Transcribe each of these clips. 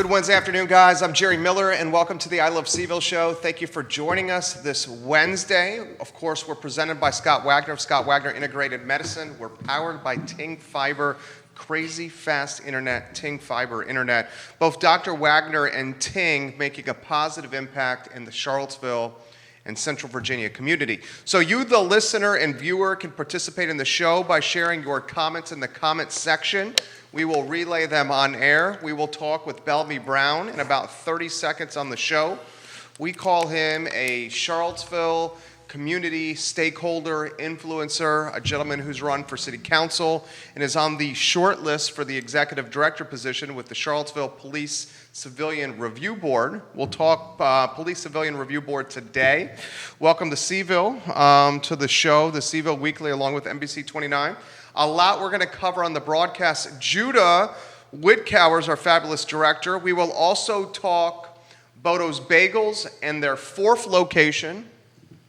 Good Wednesday afternoon, guys. I'm Jerry Miller, and welcome to the I Love CVille Show. Thank you for joining us this Wednesday. Of course, we're presented by Scott Wagner of Scott Wagner Integrated Medicine. We're powered by Ting Fiber, crazy fast internet, Ting Fiber internet. Both Dr. Wagner and Ting making a positive impact in the Charlottesville and Central Virginia community. So you, the listener and viewer, can participate in the show by sharing your comments in the comments section. We will relay them on air. We will talk with Bellamy Brown in about 30 seconds on the show. We call him a Charlottesville community stakeholder, influencer, a gentleman who's run for city council and is on the short list for the executive director position with the Charlottesville Police Civilian Review Board. We'll talk Police Civilian Review Board today. Welcome to CVille, to the show, the CVille Weekly, along with NBC 29. A lot we're going to cover on the broadcast. Judah Whitkauer is our fabulous director. We will also talk Bodo's Bagels and their fourth location,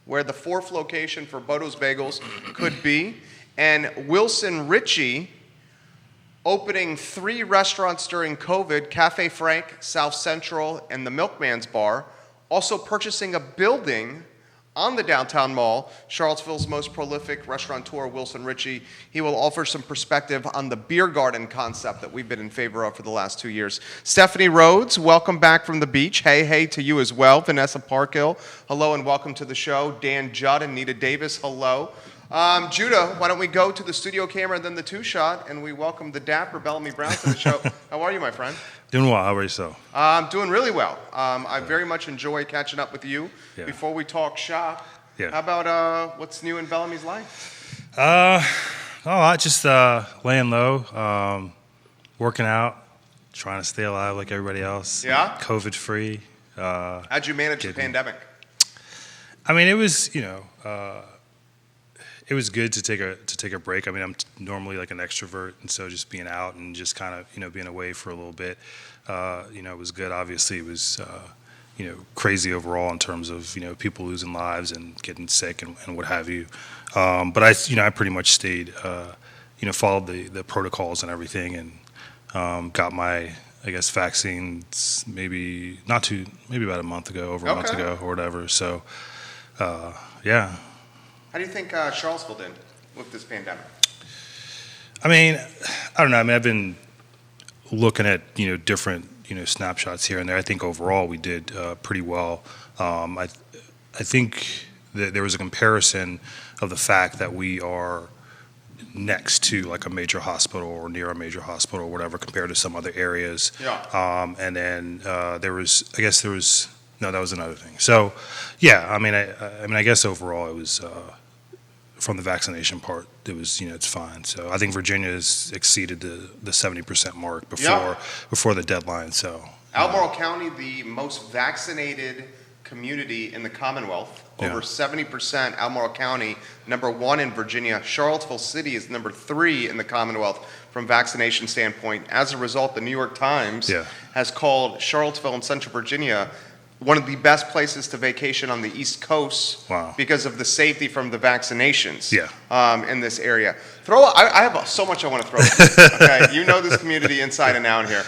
where the fourth location for Bodo's Bagels could be, and Wilson Richey opening 3 restaurants during COVID, Cafe Frank, South Central, and the Milkman's Bar, also purchasing a building on the downtown mall. Charlottesville's most prolific restaurateur, Wilson Richey. He will offer some perspective on the Biergarten concept that we've been in favor of for the last 2 years. Stephanie Rhodes, welcome back from the beach. Hey to you as well. Vanessa Parkhill, hello and welcome to the show. Dan Judd and Nita Davis, hello. Judah, why don't we go to the studio camera and then the two-shot, and we welcome the dapper Bellamy Brown to the show. How are you, my friend? Doing well. How about yourself? I'm doing really well. I very much enjoy catching up with you. Yeah. Before we talk shop, how about what's new in Bellamy's life? Just laying low, working out, trying to stay alive like everybody else. Yeah? COVID-free. How'd you manage the pandemic? I mean, it was, it was good to take a break. I mean, I'm normally like an extrovert, and so just being out and just kind of being away for a little bit, it was good. Obviously, it was crazy overall in terms of people losing lives and getting sick and what have you. But I pretty much stayed, followed the protocols and everything, and got my vaccines maybe about a month ago, a month ago or whatever. So yeah. How do you think Charlottesville did with this pandemic? I mean, I don't know. I mean, I've been looking at different snapshots here and there. I think overall we did pretty well. I think that there was a comparison of the fact that we are next to like a major hospital or near a major hospital or whatever compared to some other areas. Yeah. And then that was another thing. So, yeah, I guess overall it was, from the vaccination part, it was, it's fine. So I think Virginia has exceeded the 70% mark before the deadline. So Albemarle County, the most vaccinated community in the Commonwealth. Over 70%. Albemarle County, number 1 in Virginia. Charlottesville City is number 3 in the Commonwealth from vaccination standpoint. As a result, the New York Times has called Charlottesville and Central Virginia one of the best places to vacation on the East Coast because of the safety from the vaccinations in this area. I have so much I want to throw. Okay, you know this community inside and out here.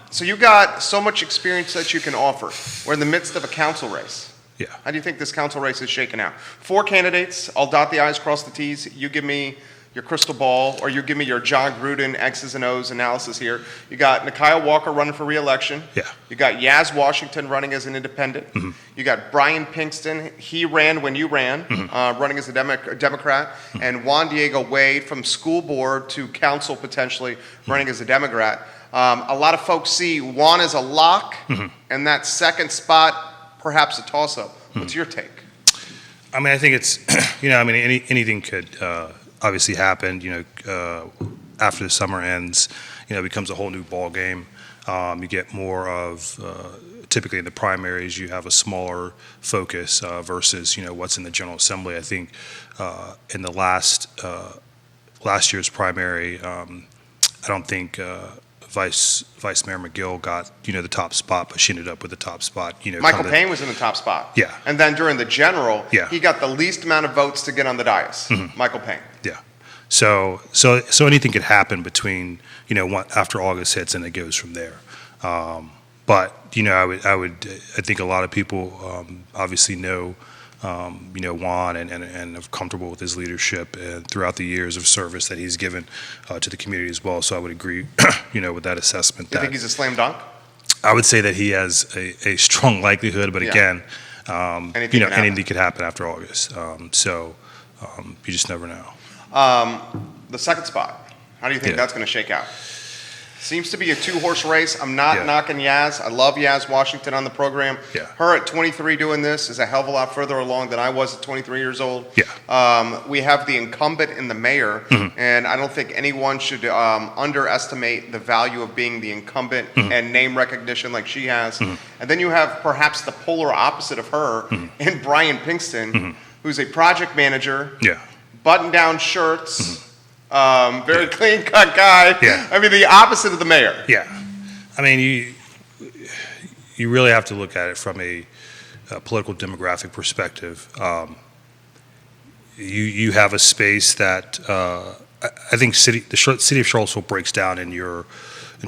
So you got so much experience that you can offer. We're in the midst of a council race. Yeah. How do you think this council race is shaking out? 4 candidates. I'll dot the I's, cross the T's. You give me your crystal ball, or you give me your John Gruden X's and O's analysis here. You got Nikhil Walker running for re-election. Yeah. You got Yaz Washington running as an independent. Mm-hmm. You got Brian Pinkston. He ran when you ran, running as a Democrat. Mm-hmm. And Juan Diego Wade from school board to council potentially running as a Democrat. A lot of folks see Juan as a lock, and that second spot perhaps a toss-up. What's your take? I mean, I think it's, anything could obviously happen, after the summer ends, it becomes a whole new ball game. You get more of, typically in the primaries, you have a smaller focus versus, what's in the General Assembly. I think in the last year's primary, I don't think Vice Mayor McGill got, the top spot, but she ended up with the top spot. Michael Payne was in the top spot. Yeah. And then during the general, he got the least amount of votes to get on the dais, Michael Payne. Yeah. So anything could happen between, after August hits and it goes from there. But I think a lot of people obviously know Juan and are comfortable with his leadership and throughout the years of service that he's given to the community as well. So I would agree, with that assessment. Do you think he's a slam dunk? I would say that he has a strong likelihood, but again, anything could happen after August. So you just never know. The second spot, how do you think that's going to shake out? Seems to be a two-horse race. I'm not knocking Yaz. I love Yaz Washington on the program. Yeah. Her at 23 doing this is a hell of a lot further along than I was at 23 years old. Yeah. We have the incumbent and the mayor, and I don't think anyone should underestimate the value of being the incumbent and name recognition like she has. And then you have perhaps the polar opposite of her in Brian Pinkston, who's a project manager, button-down shirts, very clean-cut guy. Yeah. I mean, the opposite of the mayor. Yeah. I mean, you really have to look at it from a political demographic perspective. You have a space that I think the city of Charlottesville breaks down into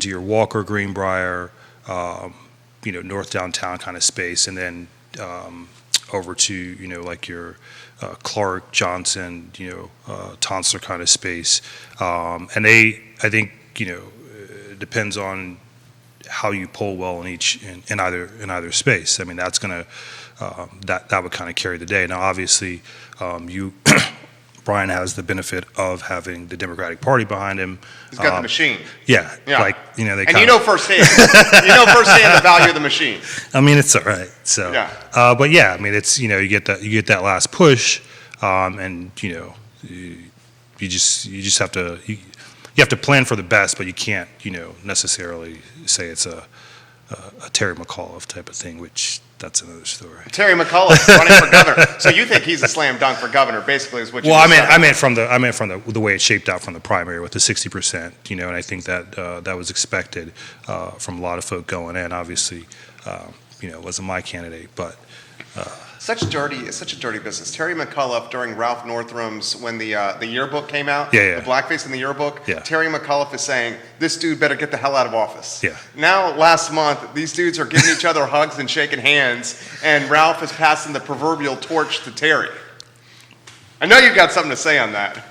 your Walker, Greenbrier, North Downtown kind of space, and then over to like your Clark, Johnson, Tonsler kind of space, and I think it depends on how you poll well in either space. I mean, that's gonna that would kind of carry the day. Now, obviously, Brian has the benefit of having the Democratic Party behind him. He's got the machine. Yeah. Yeah. Like they. And firsthand. The value of the machine. I mean, it's all right. So. Yeah. But yeah, I mean, it's you get that last push, and you just have to you have to plan for the best, but you can't necessarily say it's a Terry McAuliffe type of thing, which. That's another story. Terry McAuliffe running for governor. So you think he's a slam dunk for governor, basically, is what you Well, I meant from the way it shaped out from the primary with the 60%, and I think that that was expected from a lot of folk going in. Obviously, it wasn't my candidate, but it's such a dirty business. Terry McAuliffe during Ralph Northrum's when the yearbook came out, the blackface in the yearbook. Yeah. Terry McAuliffe is saying this dude better get the hell out of office. Yeah. Now, last month, these dudes are giving each other hugs and shaking hands, and Ralph is passing the proverbial torch to Terry. I know you've got something to say on that.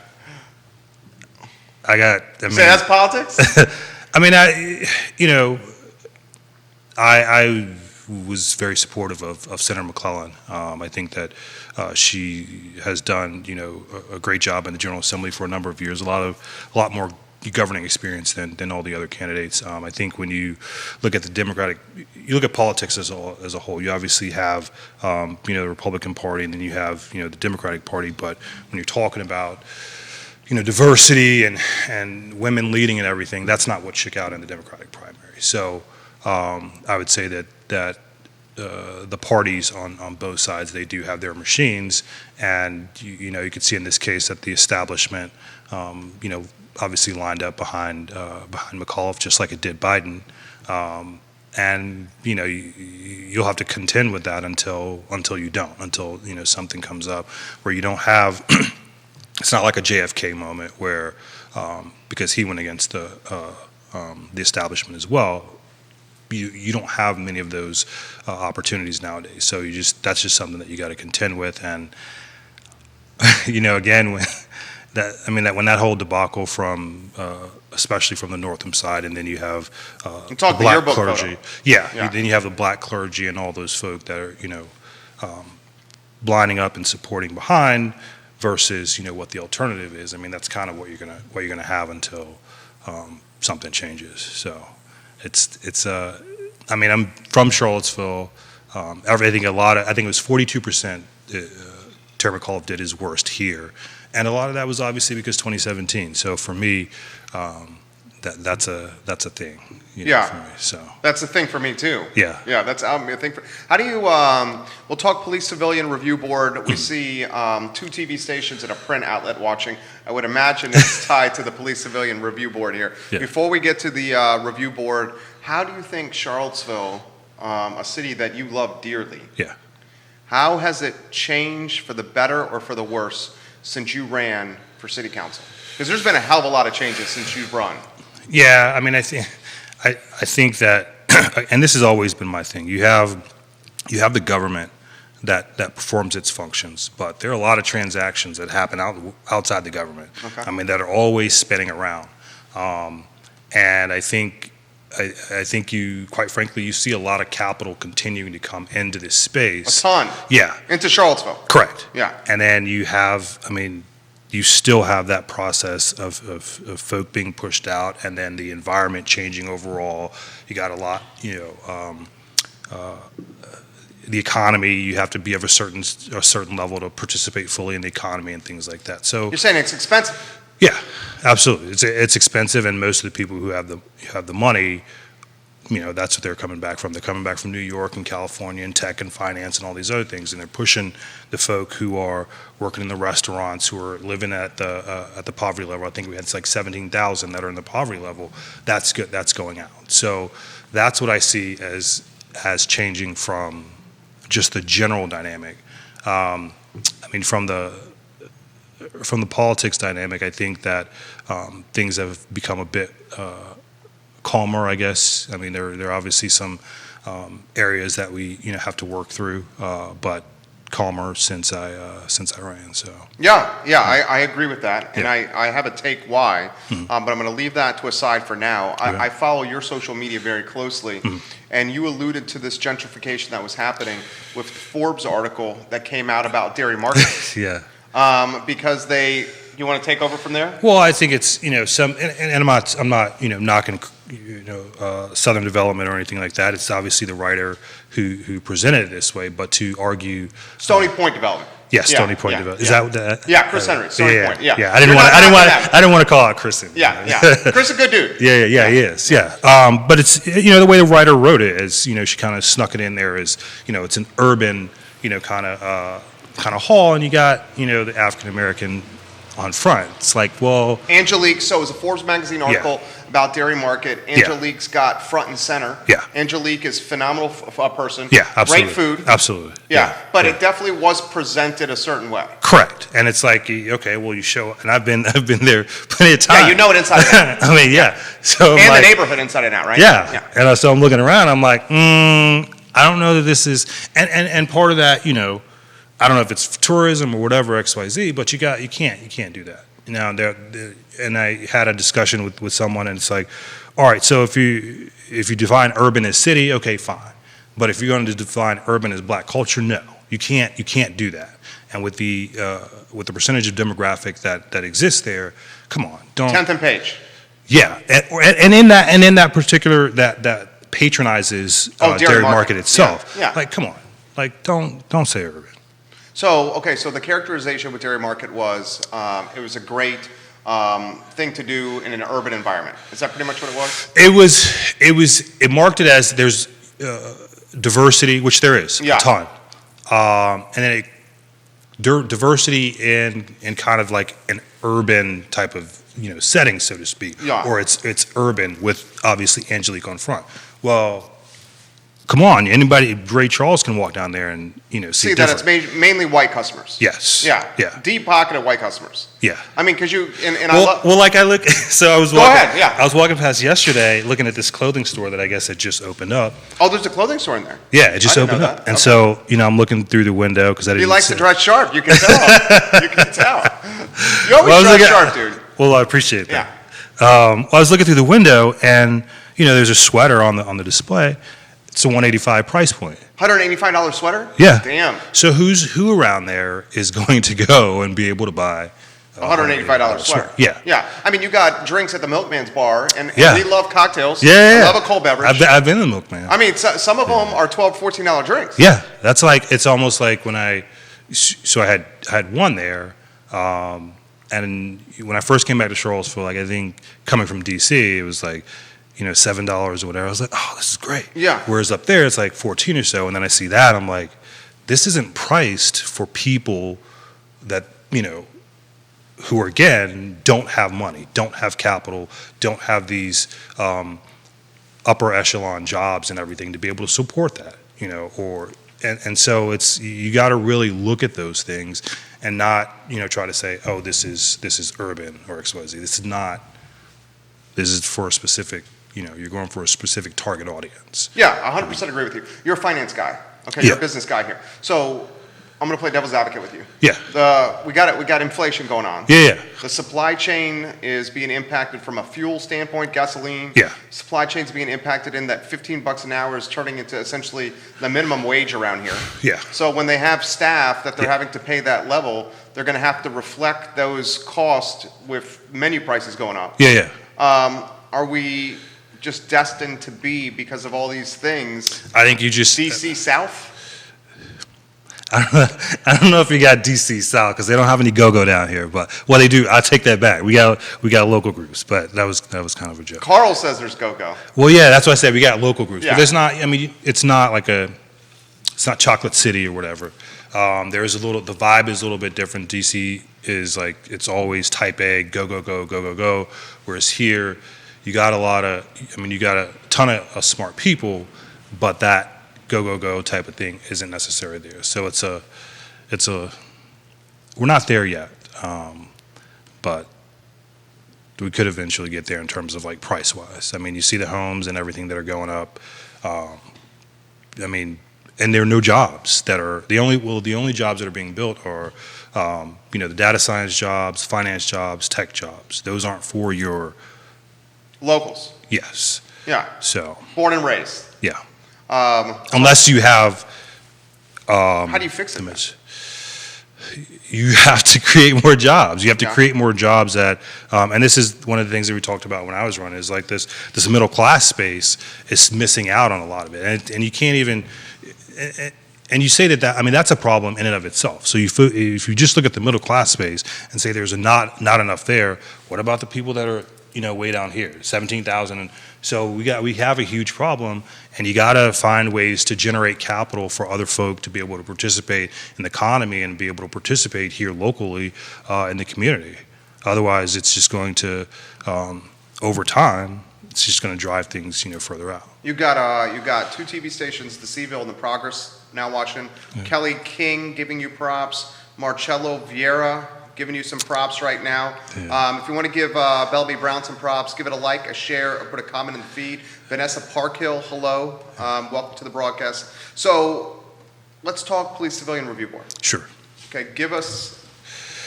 Say that's politics. I mean, I was very supportive of Senator McClellan. I think that she has done, a great job in the General Assembly for a number of years. A lot more governing experience than all the other candidates. I think when you look at you look at politics as a whole. You obviously have, the Republican Party, and then you have, the Democratic Party. But when you're talking about diversity and women leading and everything, that's not what shook out in the Democratic primary. So I would say that the parties on both sides, they do have their machines, and you could see in this case that the establishment, obviously lined up behind McAuliffe, just like it did Biden, and you'll have to contend with that until something comes up where you don't have. It's not like a JFK moment where because he went against the establishment as well. You don't have many of those opportunities nowadays. So that's just something that you got to contend with. And again, when that whole debacle from especially from the Northam side, and then you have the black clergy. Yeah. Then you have the black clergy and all those folk that are lining up and supporting behind versus what the alternative is. I mean, that's kind of what you're gonna have until something changes. So. I'm from Charlottesville. I think it was 42% Terry McAuliffe did his worst here. And a lot of that was obviously because 2017. So for me, that's a thing. For me, so. That's a thing for me too. Yeah. Yeah, that's a thing. How do you, we'll talk Police Civilian Review Board. We see 2 TV stations and a print outlet watching. I would imagine it's tied to the Police Civilian Review Board here. Yeah. Before we get to the review board, how do you think Charlottesville, a city that you love dearly, how has it changed for the better or for the worse since you ran for city council? Because there's been a hell of a lot of changes since you've run. Yeah, I mean, I think that and this has always been my thing. You have the government that performs its functions, but there are a lot of transactions that happen outside the government. Okay. I mean, that are always spinning around, and I think you, quite frankly, you see a lot of capital continuing to come into this space. A ton. Yeah. Into Charlottesville. Correct. Yeah. And then you have, I mean, you still have that process of folk being pushed out, and then the environment changing overall. You got a lot, the economy. You have to be of a certain level to participate fully in the economy and things like that. So You're saying it's expensive? yeah, absolutely. It's expensive, and most of the people who have the money, that's what they're coming back from. They're coming back from New York and California and tech and finance and all these other things, and they're pushing the folk who are working in the restaurants, who are living at the poverty level. I think we had like 17,000 that are in the poverty level. That's good. That's going out. So that's what I see as changing from just the general dynamic. I mean, from the politics dynamic, I think that things have become a bit calmer, I guess. I mean, there are obviously some areas that we have to work through, but calmer since I ran. So I agree with that, and Yeah. I have a take why, but I'm going to leave that to a side for now. I follow your social media very closely, and you alluded to this gentrification that was happening with the Forbes article that came out about dairy markets. yeah. Because you want to take over from there? Well, I think it's some, and I'm not knocking Southern Development or anything like that. It's obviously the writer who presented it this way, but to argue Stony Point Development. yes, Stony Point Development. Is that? Yeah, Chris Henry, Stony Point. Yeah. I didn't want to call out Kristen. Yeah. Chris is a good dude. Yeah, he is. Yeah. But it's the way the writer wrote it is she kind of snuck it in there as it's an urban kind of hall, and you got the African American on front. It's like, well, Angelique, so it was a Forbes magazine article about dairy market. Angelique's got front and center. Yeah. Angelique is a phenomenal person. Yeah, absolutely. Great food. Absolutely. Yeah. But it definitely was presented a certain way. Correct. And it's like, okay, well, you show, and I've been there plenty of times. Yeah, you know it inside and out. I mean, yeah. So and the neighborhood inside and out, right? Yeah. And so I'm looking around, I'm like, I don't know that this is, and part of that, I don't know if it's tourism or whatever, XYZ, but you can't do that. Now, and I had a discussion with someone, and it's like, all right, so if you define urban as city, okay, fine. But if you're going to define urban as black culture, no, you can't do that. And with the percentage of demographic that exists there, come on, don't. 10th and Page. Yeah, and in that particular that patronizes dairy market itself. Yeah. Like, come on, like don't say urban. So the characterization with dairy market was it was a great thing to do in an urban environment. Is that pretty much what it was? It marked it as there's diversity, which there is a ton, and then diversity in kind of like an urban type of setting, so to speak, or it's urban with obviously Angelique on front. Well, come on, anybody, Ray Charles can walk down there and see that it's mainly white customers. Yes. Yeah. Deep pocketed white customers. Yeah. I mean, because I look. So I was walking. Go ahead. Yeah. I was walking past yesterday, looking at this clothing store that I guess had just opened up. Oh, there's a clothing store in there. Yeah, it just opened up, and so I'm looking through the window because I didn't. He likes to dress sharp. You can tell. You can tell. You always dress sharp, dude. Well, I appreciate that. Yeah. I was looking through the window, and there's a sweater on the display. It's a $185 price point. $185 sweater? Yeah. Damn. So who around there is going to go and be able to buy a $185 sweater? Yeah. Yeah. I mean, you got drinks at the Milkman's bar, and we love cocktails. Yeah. I love a cold beverage. I've been in the Milkman. I mean, some of them are $12, $14 drinks. Yeah. That's like, it's almost like when I had one there, and when I first came back to Charlottesville, like I think coming from DC, it was like, $7 or whatever. I was like, oh, this is great. Yeah. Whereas up there, it's like 14 or so. And then I see that, I'm like, this isn't priced for people that, who again, don't have money, don't have capital, don't have these upper echelon jobs and everything to be able to support that, and so it's, you got to really look at those things and not, try to say, oh, this is urban or XYZ. This is not. This is for a specific you're going for a specific target audience. Yeah, 100% agree with you. You're a finance guy. Okay, you're a business guy here. So I'm going to play devil's advocate with you. Yeah. We got inflation going on. Yeah. The supply chain is being impacted from a fuel standpoint, gasoline. Yeah. Supply chain's being impacted in that $15 an hour is turning into essentially the minimum wage around here. Yeah. So when they have staff that they're having to pay that level, they're going to have to reflect those costs with menu prices going up. Yeah. Are we just destined to be, because of all these things, I think you just DC South? I don't know if you got DC South because they don't have any go-go down here, but they do. I take that back. We got local groups, but that was kind of a joke. Carl says there's go-go. Well, yeah, that's why I said we got local groups, Yeah. but there's not. I mean, it's not Chocolate City or whatever. There's the vibe is a little bit different. DC is like it's always type A, go go go go go go. Whereas here, you got a ton of smart people, but that go go go type of thing isn't necessarily there. So we're not there yet, but we could eventually get there in terms of like price wise. I mean, you see the homes and everything that are going up. And there are no jobs that are the only jobs that are being built are the data science jobs, finance jobs, tech jobs. Those aren't for your Locals. yes. Yeah. So Born and raised. yeah. Unless you have How do you fix it? you have to create more jobs. You have to Yeah. create more jobs that, and this is one of the things that we talked about when I was running, is like this middle class space is missing out on a lot of it. And you can't even, and you say that, I mean, that's a problem in and of itself. So if you just look at the middle class space and say there's not enough there, what about the people that are, way down here, 17,000? And so we have a huge problem, and you got to find ways to generate capital for other folk to be able to participate in the economy and be able to participate here locally in the community. Otherwise, it's just going to, over time, it's just going to drive things, further out. You got two TV stations, the CVille and the Progress, now watching. Yeah. Kelly King giving you props. Marcello Vieira giving you some props right now. Yeah. If you want to give Bellamy Brown some props, give it a like, a share, or put a comment in the feed. Vanessa Parkhill, hello. Welcome to the broadcast. So let's talk Police Civilian Review Board. Sure. Okay, give us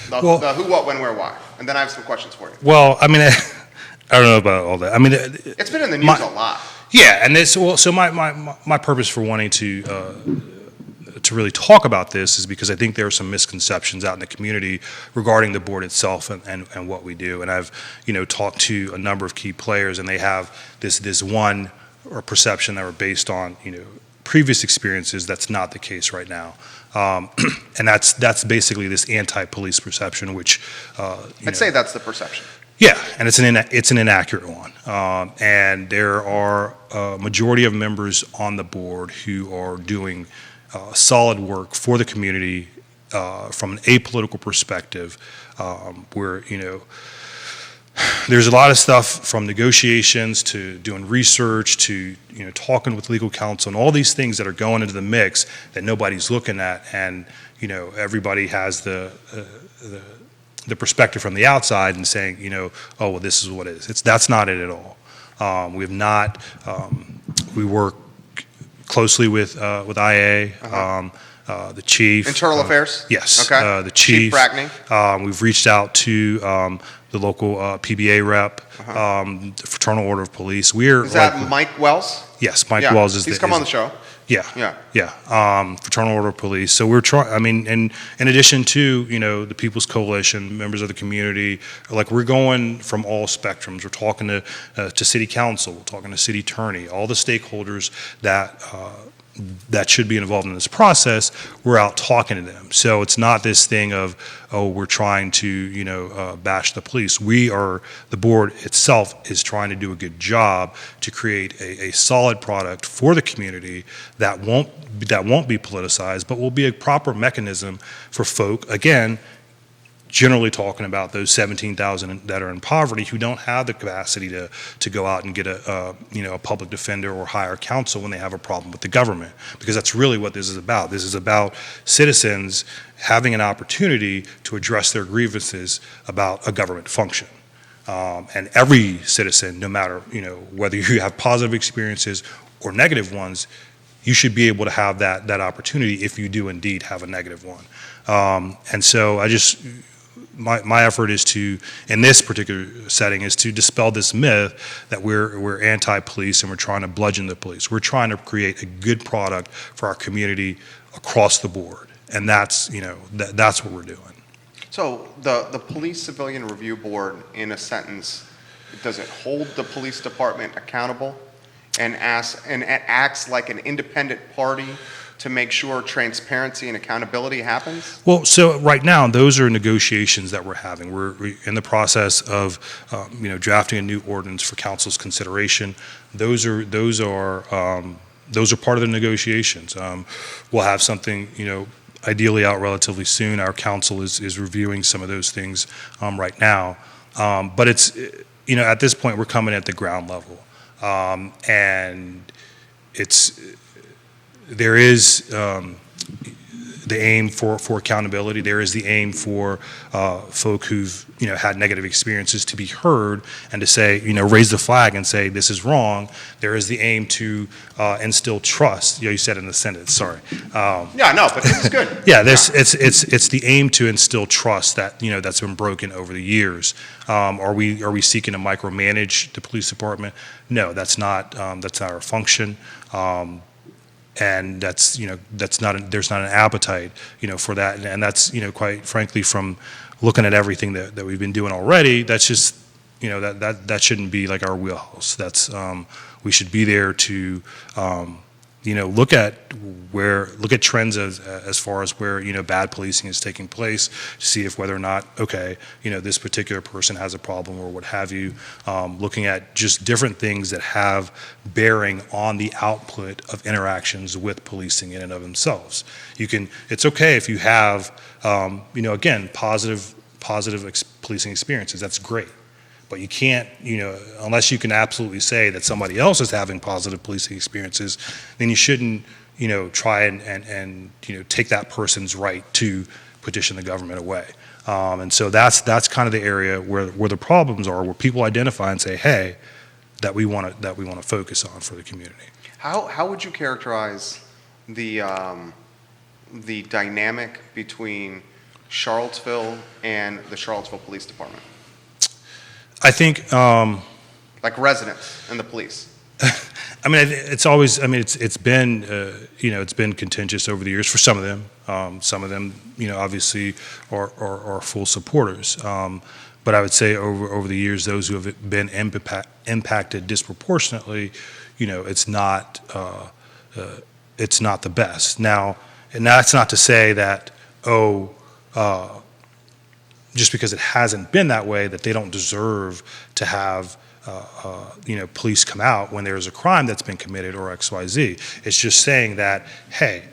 the who, what, when, where, why. And then I have some questions for you. Well, I mean, I don't know about all that. I mean, It's been in the news a lot. yeah, and so my purpose for wanting to really talk about this is because I think there are some misconceptions out in the community regarding the board itself and what we do. And I've talked to a number of key players, and they have this one or perception that were based on previous experiences. That's not the case right now, and that's basically this anti-police perception, which I'd say that's the perception. Yeah, and it's an inaccurate one. And there are a majority of members on the board who are doing solid work for the community from an apolitical perspective, where there's a lot of stuff from negotiations to doing research to talking with legal counsel and all these things that are going into the mix that nobody's looking at, and everybody has the perspective from the outside and saying oh well, this is what it is. That's not it at all. We have not. We work closely with IA, the chief. Internal Affairs? Yes. Okay. The chief. Chief Brackney. We've reached out to the local PBA rep, the Fraternal Order of Police. Is that Mike Wells? Yes, Mike Yeah. Wells is. He's come on the show. Yeah. Fraternal Order of Police. So we're trying. I mean, and in addition to the People's Coalition, members of the community, like we're going from all spectrums. We're talking to City Council. We're talking to City Attorney. All the stakeholders that should be involved in this process. We're out talking to them. So it's not this thing of we're trying to bash the police. The board itself is trying to do a good job to create a solid product for the community that won't be politicized, but will be a proper mechanism for folk, again, generally talking about those 17,000 that are in poverty who don't have the capacity to go out and get a public defender or hire counsel when they have a problem with the government, because that's really what this is about. This is about citizens having an opportunity to address their grievances about a government function. And every citizen, no matter, whether you have positive experiences or negative ones, you should be able to have that opportunity if you do indeed have a negative one. And so my effort is to, in this particular setting, is to dispel this myth that we're anti-police and we're trying to bludgeon the police. We're trying to create a good product for our community across the board, and that's that's what we're doing. So the Police Civilian Review Board, in a sentence, does it hold the police department accountable and acts like an independent party to make sure transparency and accountability happens? Well, so right now, those are negotiations that we're having. We're in the process of, drafting a new ordinance for council's consideration. Those are part of the negotiations. We'll have something, ideally out relatively soon. Our council is reviewing some of those things right now. But it's, at this point, we're coming at the ground level. And there is the aim for accountability. There is the aim for folk who've had negative experiences to be heard and to say, raise the flag and say this is wrong. There is the aim to instill trust. You said in the sentence. Sorry. Yeah, no, but this is good. Yeah, it's the aim to instill trust that that's been broken over the years. Are we seeking to micromanage the police department? No, that's not our function. And that's not there's not an appetite for that, and that's quite frankly, from looking at everything that we've been doing already, that's just that shouldn't be like our wheelhouse. That's we should be there to look at trends as far as where bad policing is taking place, to see if whether or not this particular person has a problem or what have you. Looking at just different things that have bearing on the output of interactions with policing in and of themselves. It's okay if you have again positive policing experiences. That's great. But you can't, unless you can absolutely say that somebody else is having positive policing experiences, then you shouldn't, try and take that person's right to petition the government away. And so that's kind of the area where the problems are, where people identify and say, hey, that we want to focus on for the community. How would you characterize the dynamic between Charlottesville and the Charlottesville Police Department? I think like residents and the police. I mean, it's been it's been contentious over the years for some of them. Some of them, obviously are full supporters. But I would say over the years, those who have been impacted disproportionately, it's not the best. Now, and that's not to say that just because it hasn't been that way, that they don't deserve to have police come out when there's a crime that's been committed or XYZ. It's just saying that, hey,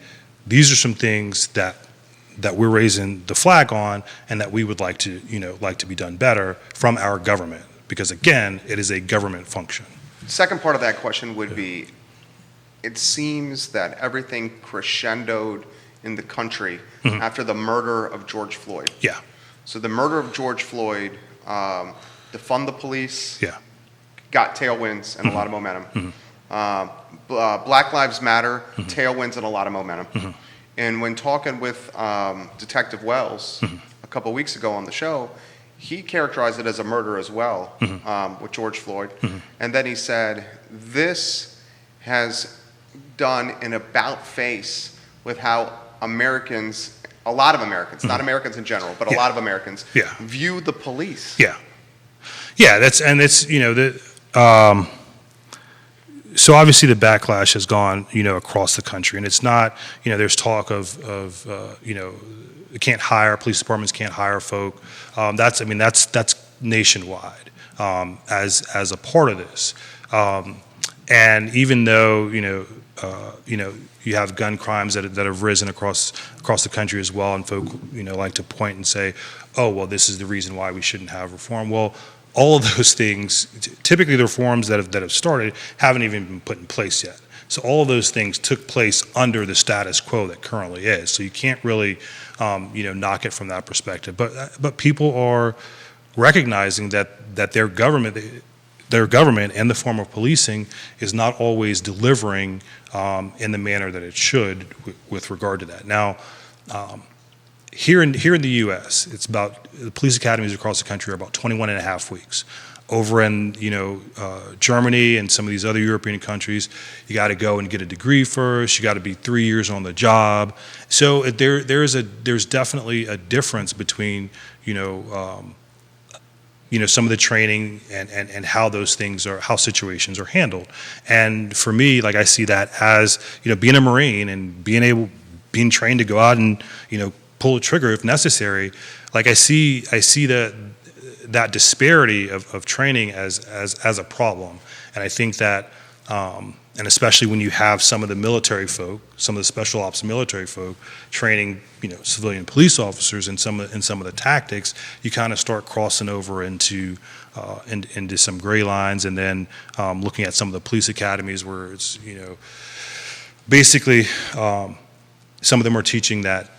these are some things that we're raising the flag on, and that we would like to be done better from our government, because again, it is a government function. Second part of that question would be, it seems that everything crescendoed in the country after the murder of George Floyd. Yeah. So the murder of George Floyd, defund the police, got tailwinds and a lot of momentum. Black Lives Matter, tailwinds and a lot of momentum. And when talking with Detective Wells a couple weeks ago on the show, he characterized it as a murder as well with George Floyd. And then he said, this has done an about face with how Americans, a lot of Americans, not Americans in general, but a lot of Americans view the police. So obviously the backlash has gone, across the country, and it's not, there's talk of police departments can't hire folk. That's nationwide as a part of this. And even though, you have gun crimes that have risen across the country as well, and folk, like to point and say, oh, well, this is the reason why we shouldn't have reform. Well, all of those things, typically the reforms that have started, haven't even been put in place yet. So all of those things took place under the status quo that currently is. So you can't really, knock it from that perspective. But people are recognizing that their government and the form of policing is not always delivering in the manner that it should with regard to that. Now, here in the U.S., it's about the police academies across the country are about 21 and a half weeks. Over in Germany and some of these other European countries, you got to go and get a degree first. You got to be 3 years on the job. So there's definitely a difference between some of the training and how those things are, how situations are handled. And for me, like I see that as being a Marine and being trained to go out and pull a trigger if necessary. Like I see that disparity of training as a problem. And I think that, and especially when you have some of the military folk, some of the special ops military folk training, civilian police officers in some of the tactics, you kind of start crossing over into some gray lines, and then looking at some of the police academies where it's, basically. Some of them are teaching that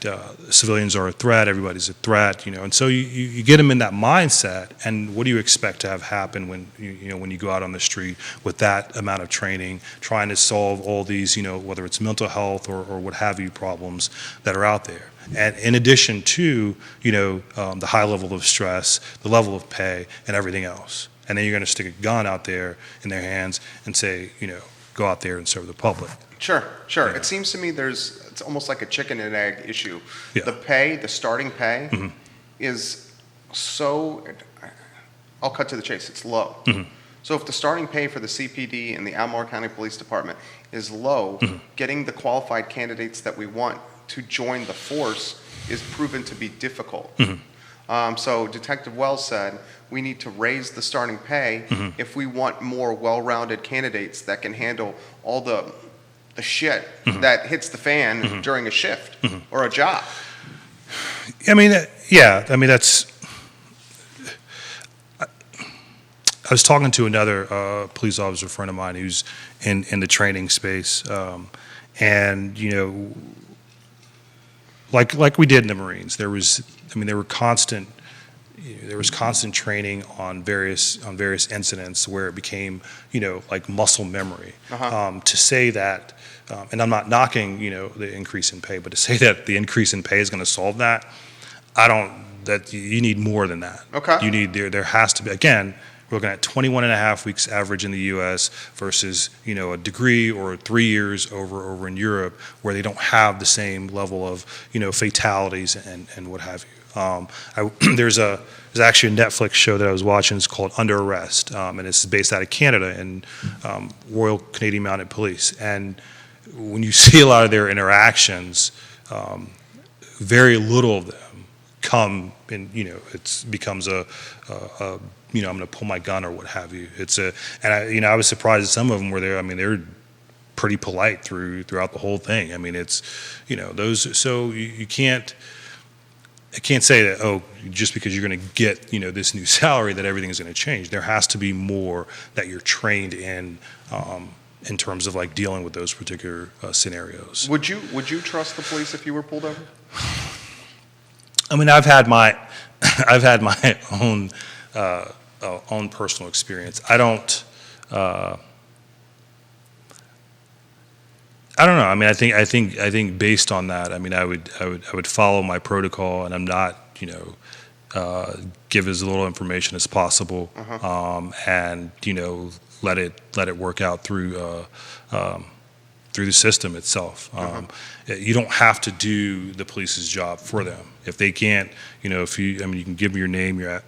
civilians are a threat, everybody's a threat, and so you get them in that mindset. And what do you expect to have happen when you go out on the street with that amount of training, trying to solve all these, whether it's mental health or what have you problems that are out there. And in addition to the high level of stress, the level of pay, and everything else, and then you're going to stick a gun out there in their hands and say, go out there and serve the public. Sure. Yeah. It seems to me it's almost like a chicken and egg issue. Yeah. The starting pay is so, I'll cut to the chase, it's low. So if the starting pay for the CPD and the Albemarle County Police Department is low, getting the qualified candidates that we want to join the force is proven to be difficult. So Detective Wells said we need to raise the starting pay if we want more well-rounded candidates that can handle all the shit that hits the fan during a shift or a job. I mean, that's. I was talking to another police officer friend of mine who's in the training space, and like we did in the Marines, there was constant training on various incidents where it became like muscle memory. To say that, and I'm not knocking the increase in pay, but to say that the increase in pay is going to solve that, that you need more than that. Okay. You need there has to be, again, we're looking at 21 and a half weeks average in the U.S. versus a degree or 3 years over in Europe, where they don't have the same level of fatalities and what have you. There's actually a Netflix show that I was watching. It's called Under Arrest, and it's based out of Canada and Royal Canadian Mounted Police. And when you see a lot of their interactions, very little of them come and it becomes a I'm going to pull my gun or what have you. I was surprised at some of them were there. I mean, they're pretty polite throughout the whole thing. I mean, it's those. So you can't. I can't say that, just because you're going to get, this new salary, that everything is going to change. There has to be more that you're trained in terms of like dealing with those particular scenarios. Would you trust the police if you were pulled over? I mean, I've had my own personal experience. I don't know. I mean, I think based on that, I mean, I would follow my protocol, and I'm not, give as little information as possible, and let it work out through the system itself. You don't have to do the police's job for them if they can't. You can give them your name, your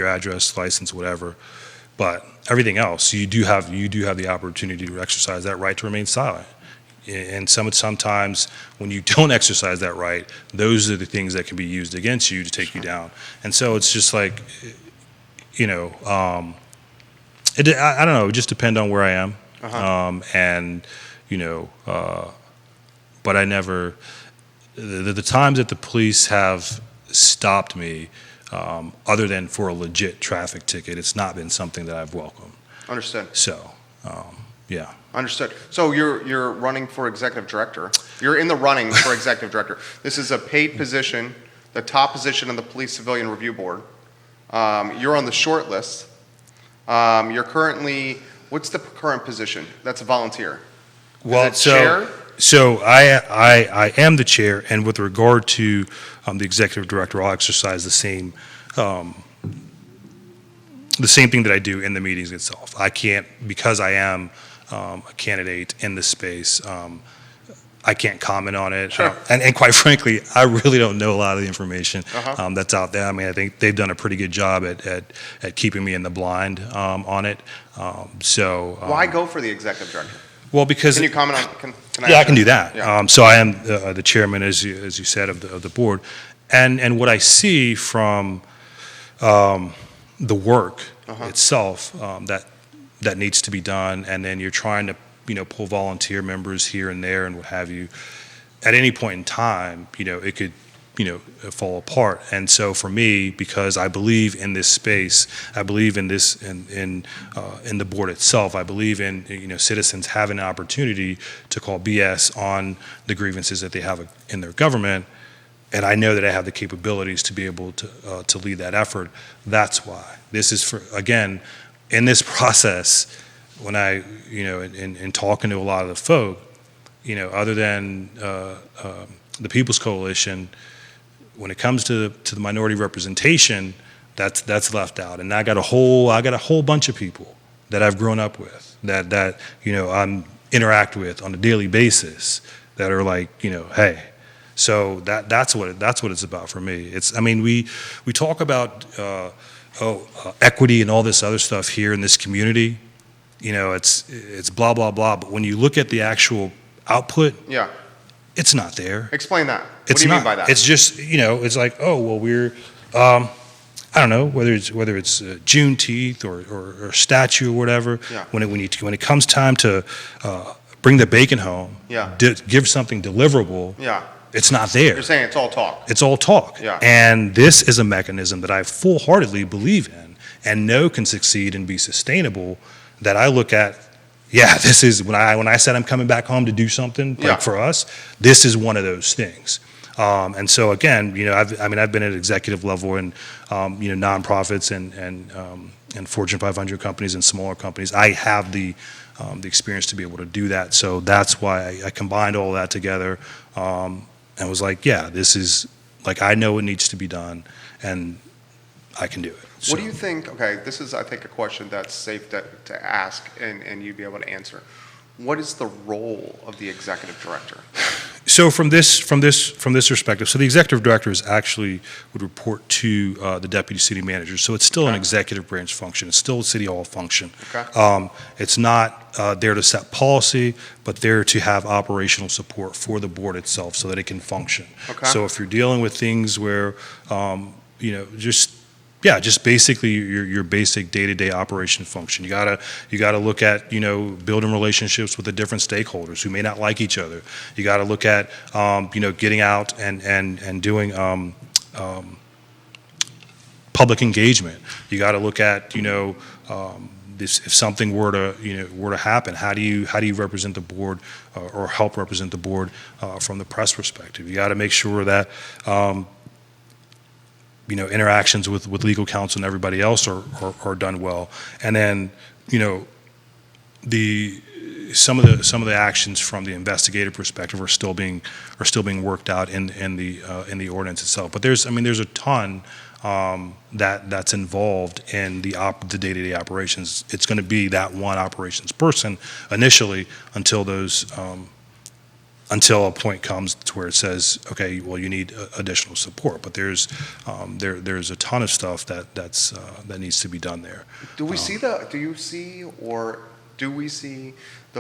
address, license, whatever. But everything else, you do have the opportunity to exercise that right to remain silent. And sometimes when you don't exercise that right, those are the things that can be used against you to take you down. And so it's just like, I don't know. It would just depend on where I am, but I never. The times that the police have stopped me, other than for a legit traffic ticket, it's not been something that I've welcomed. Understood. So, yeah. Understood. So you're running for executive director. You're in the running for executive director. This is a paid position, the top position on the Police Civilian Review Board. You're on the short list. You're currently, what's the current position? That's a volunteer. Well, Is it chair? So I am the chair, and with regard to the executive director, I'll exercise the same thing that I do in the meetings itself. I can't, because I am a candidate in this space, I can't comment on it. Sure. And quite frankly, I really don't know a lot of the information Uh-huh. that's out there. I mean, I think they've done a pretty good job at keeping me in the blind on it. Why go for the executive director? Well, because Can you comment on, can I yeah, I answer? can do that. Yeah. So I am the chairman, as you said, of the board, and what I see from the work itself that needs to be done, and then you're trying to pull volunteer members here and there and what have you. At any point in time, it could fall apart. And so for me, because I believe in this space, I believe in this in the board itself. I believe in citizens having an opportunity to call BS on the grievances that they have in their government. And I know that I have the capabilities to be able to lead that effort. That's why this is again in this process. When I in talking to a lot of the folk, other than the People's Coalition, when it comes to the minority representation, that's left out. And I got a whole bunch of people that I've grown up with that I'm interact with on a daily basis that are like, hey. So that's what it's about for me. We talk about equity and all this other stuff here in this community. It's blah blah blah. But when you look at the actual output, Yeah. it's not there. Explain that. What It's do you not. mean by that? It's just it's like, oh well, we're I don't know whether it's Juneteenth or statue or whatever. Yeah. When it comes time to bring the bacon home, Yeah. give something deliverable. Yeah. It's not there. You're saying it's all talk. It's all talk. Yeah. And this is a mechanism that I full-heartedly believe in and know can succeed and be sustainable, that I look at, this is, when I said I'm coming back home to do something, Yeah. like for us, this is one of those things. And so again, I've been at executive level in, nonprofits and Fortune 500 companies and smaller companies. I have the experience to be able to do that. So that's why I combined all that together, and was like, this is, like, I know it needs to be done, and I can do it. So. What do you think, okay, this is, I think, a question that's safe to ask and you'd be able to answer. What is the role of the executive director? So from this perspective, so the executive director would report to the deputy city manager. So it's still an executive branch function. It's still a city hall function. Okay. It's not there to set policy, but there to have operational support for the board itself so that it can function. Okay. So if you're dealing with things where, just basically your basic day-to-day operation function. You gotta look at building relationships with the different stakeholders who may not like each other. You gotta look at getting out and doing public engagement. You gotta look at if something were to happen, how do you represent the board or help represent the board from the press perspective? You got to make sure that interactions with legal counsel and everybody else are done well. And then, some of the actions from the investigative perspective are still being worked out in the ordinance itself. But there's a ton that's involved in the day-to-day operations. It's going to be that one operations person initially until a point comes to where it says, okay, well, you need additional support. But there's a ton of stuff that needs to be done there. Do we see the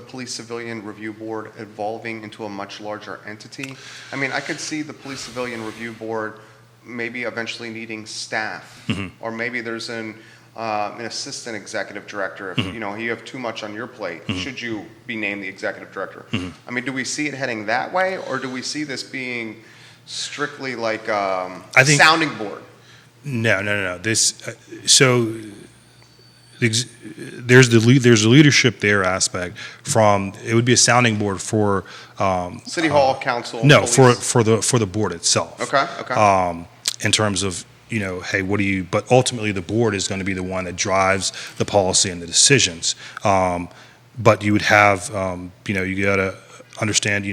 Police Civilian Review Board evolving into a much larger entity? I mean, I could see the Police Civilian Review Board maybe eventually needing staff, or maybe there's an assistant executive director. If you have too much on your plate, should you be named the executive director? I mean, do we see it heading that way, or do we see this being strictly like a sounding board? No. There's a leadership there aspect. It would be a sounding board for City Hall, council. No, police. for the board itself. Okay. In terms of hey, but ultimately the board is going to be the one that drives the policy and the decisions. But you would have, you got to understand,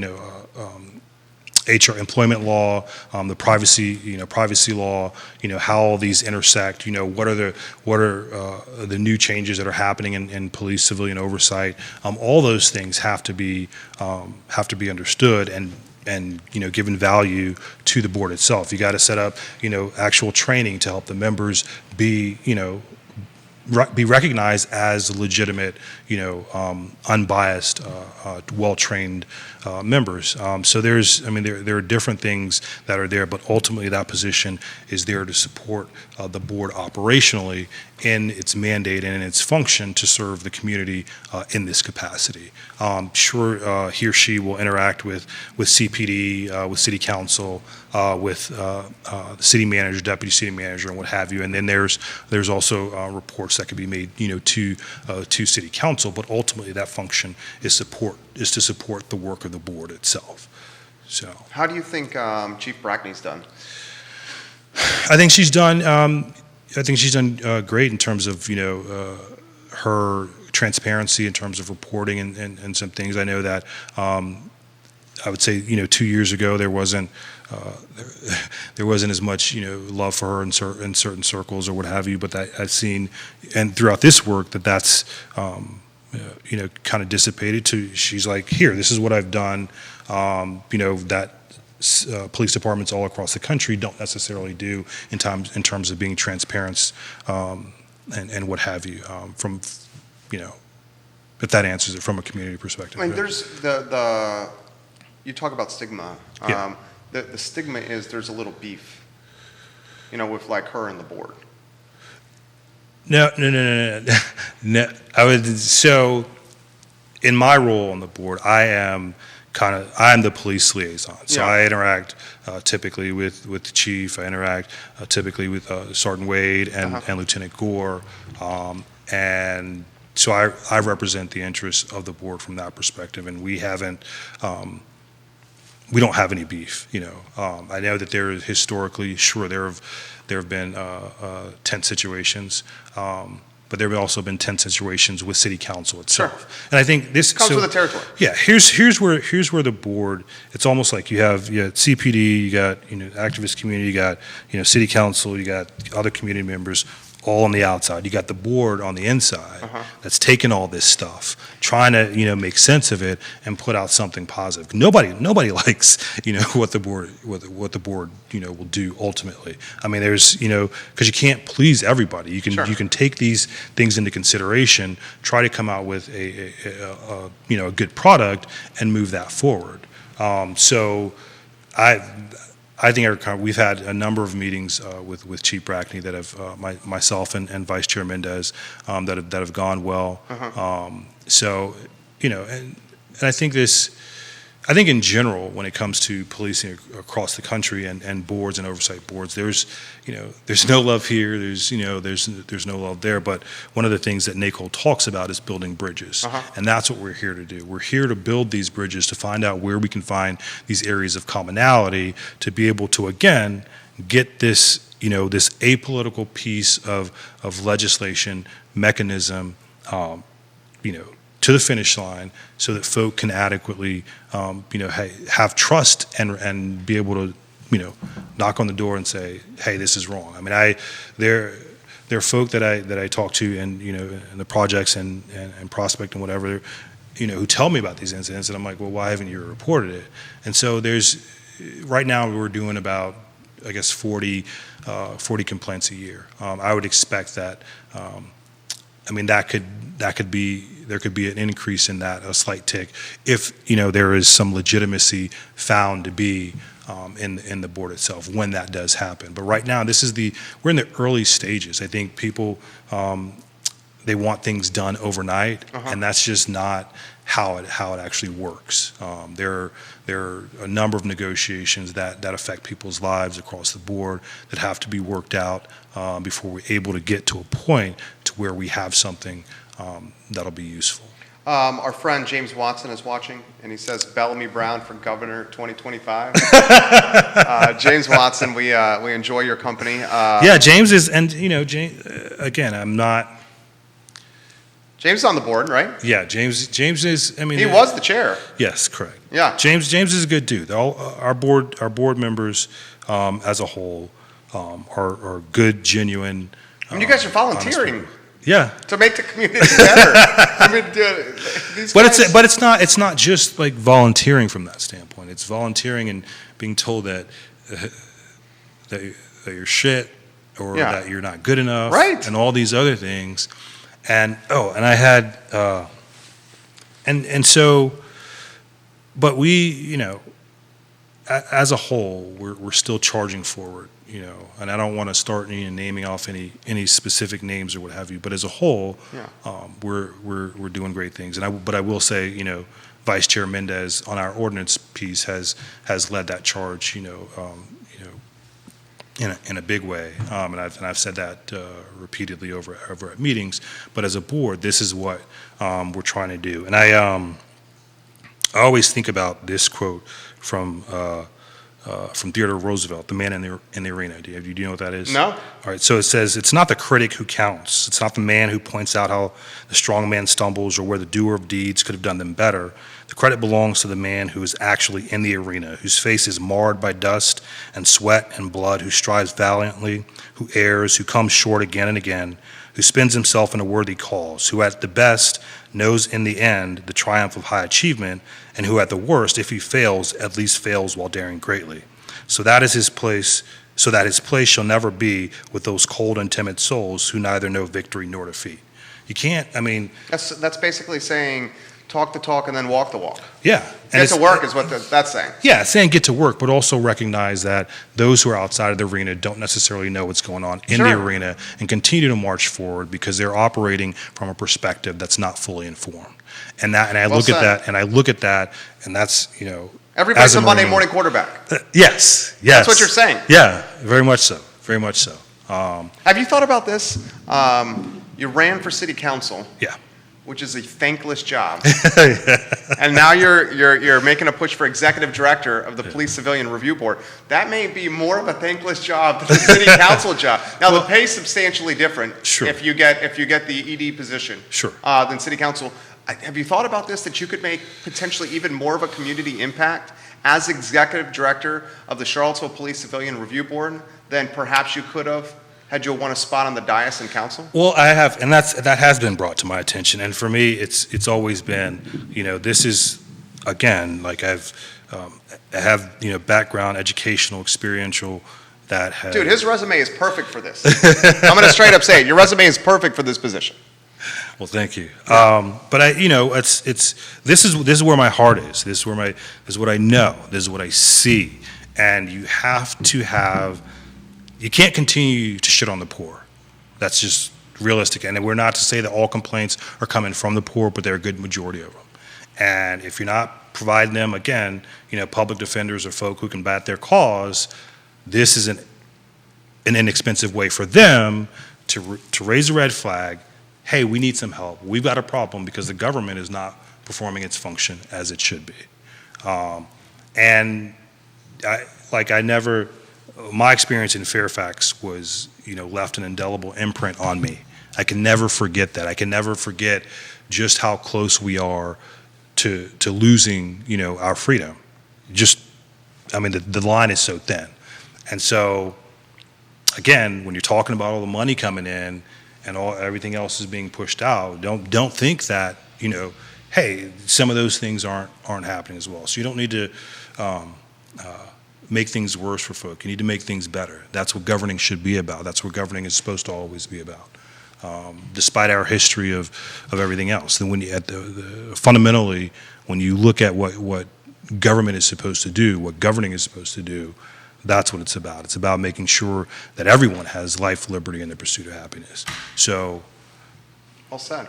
HR employment law, the privacy law, how all these intersect, what are the new changes that are happening in police civilian oversight. All those things have to be understood and given value to the board itself. You got to set up, actual training to help the members be recognized as legitimate, unbiased, well-trained members. So there are different things that are there, but ultimately that position is there to support the board operationally in its mandate and in its function to serve the community in this capacity. Sure, he or she will interact with CPD, with City Council, with the city manager, deputy city manager, and what have you. And then there's also reports that could be made, to City Council. But ultimately, that function is to support the work of the board itself. So, how do you think Chief Brackney's done? I think she's done. Great in terms of her transparency in terms of reporting and some things. I know that I would say 2 years ago there wasn't as much love for her in certain circles or what have you. But I've seen, and throughout this work, that's kind of dissipated. She's like, here, this is what I've done. That police departments all across the country don't necessarily do in terms of being transparent and what have you. From if that answers it from a community perspective. I mean, there's you talk about stigma. Yeah. The stigma is there's a little beef, with like her and the board. No. So in my role on the board, I'm the police liaison. So Yeah. I interact typically with the chief. I interact typically with Sergeant Wade and Lieutenant Gore, and so I represent the interests of the board from that perspective. And we don't have any beef. I know that there is historically, sure, there have been tense situations. But there have also been tense situations with City Council itself. Sure. And I think this comes with the territory. Yeah, here's where the board. It's almost like you have CPD, you got activist community, you got City Council, you got other community members, all on the outside. You got the board on the inside that's taking all this stuff, trying to make sense of it and put out something positive. Nobody likes what the board will do ultimately. I mean, there's because you can't please everybody. You can take these things into consideration, try to come out with a good product and move that forward. So I think we've had a number of meetings with Chief Brackney that have myself and Vice Chair Mendez that have gone well. So and I think I think in general, when it comes to policing across the country and boards and oversight boards, there's no love here. There's no love there. But one of the things that NACOL talks about is building bridges, and that's what we're here to do. We're here to build these bridges to find out where we can find these areas of commonality to be able to again get this this apolitical piece of legislation mechanism to the finish line, so that folk can adequately, have trust and be able to, knock on the door and say, hey, this is wrong. I mean, there are folk that I talk to in the projects and Prospect and whatever, who tell me about these incidents, and I'm like, well, why haven't you reported it? And so right now we're doing about, I guess, 40 complaints a year. I would expect that. There could be an increase in that, a slight tick, if there is some legitimacy found to be in the board itself when that does happen. But right now, we're in the early stages. I think people they want things done overnight, and that's just not how it actually works. There are a number of negotiations that affect people's lives across the board that have to be worked out before we're able to get to a point to where we have something that'll be useful. Our friend James Watson is watching, and he says Bellamy Brown for governor 2025. James Watson, we enjoy your company. Yeah, James is, and James, again, I'm not. James is on the board, right? Yeah, James is. I mean, he was the chair. Yes, correct. Yeah, James is a good dude. All our board members, as a whole, are good, genuine. I mean, you guys are volunteering. Yeah. To make the community better. I mean, these guys... But it's not just like volunteering from that standpoint. It's volunteering and being told that you're shit or that you're not good enough, right? And all these other things. And I had and so, but we, as a whole, we're still charging forward. And I don't want to start naming off any specific names or what have you, but as a whole, we're doing great things. But I will say, Vice Chair Mendez on our ordinance piece has led that charge, in a big way. And I've said that repeatedly over at meetings. But as a board, this is what we're trying to do. And I always think about this quote from Theodore Roosevelt, The Man in the Arena. Do you know what that is? No. All right, so it says, it's not the critic who counts. It's not the man who points out how the strong man stumbles or where the doer of deeds could have done them better. The credit belongs to the man who is actually in the arena, whose face is marred by dust and sweat and blood, who strives valiantly, who errs, who comes short again and again, who spends himself in a worthy cause, who at the best knows in the end the triumph of high achievement, and who at the worst, if he fails, at least fails while daring greatly. So that is his place, so that his place shall never be with those cold and timid souls who neither know victory nor defeat. You can't, I mean... That's basically saying talk the talk and then walk the walk. Yeah. Get to work is what that's saying. Yeah, it's saying get to work, but also recognize that those who are outside of the arena don't necessarily know what's going on in the arena and continue to march forward because they're operating from a perspective that's not fully informed. And I look at that, and that's, everybody's a Monday morning quarterback. Yes. That's what you're saying. Yeah, very much so. Very much so. Have you thought about this? You ran for city council. Yeah. Which is a thankless job. And now you're making a push for executive director of the Police Civilian Review Board. That may be more of a thankless job than the city council job. Now the pay is substantially different if you get the ED position than city council. Have you thought about this, that you could make potentially even more of a community impact as executive director of the Charlottesville Police Civilian Review Board than perhaps you could have had you won a spot on the dais in council? Well, I have, and that has been brought to my attention. And for me, it's always been, this is, again, like I have, background, educational, experiential, that has... Dude, his resume is perfect for this. I'm going to straight up say it. Your resume is perfect for this position. Well, thank you. But this is where my heart is. This is what I know. This is what I see. And you have to have... You can't continue to shit on the poor. That's just realistic. And we're not to say that all complaints are coming from the poor, but they're a good majority of them. And if you're not providing them, again, public defenders or folk who can bat their cause, this is an inexpensive way for them to raise a red flag. Hey, we need some help. We've got a problem because the government is not performing its function as it should be. My experience in Fairfax was, left an indelible imprint on me. I can never forget that. I can never forget just how close we are to losing, our freedom. The line is so thin. And so, again, when you're talking about all the money coming in and everything else is being pushed out, don't think that, hey, some of those things aren't happening as well. So you don't need to make things worse for folk. You need to make things better. That's what governing should be about. That's what governing is supposed to always be about, despite our history of everything else. Then fundamentally, when you look at what government is supposed to do, what governing is supposed to do, that's what it's about. It's about making sure that everyone has life, liberty, and the pursuit of happiness. So, well said.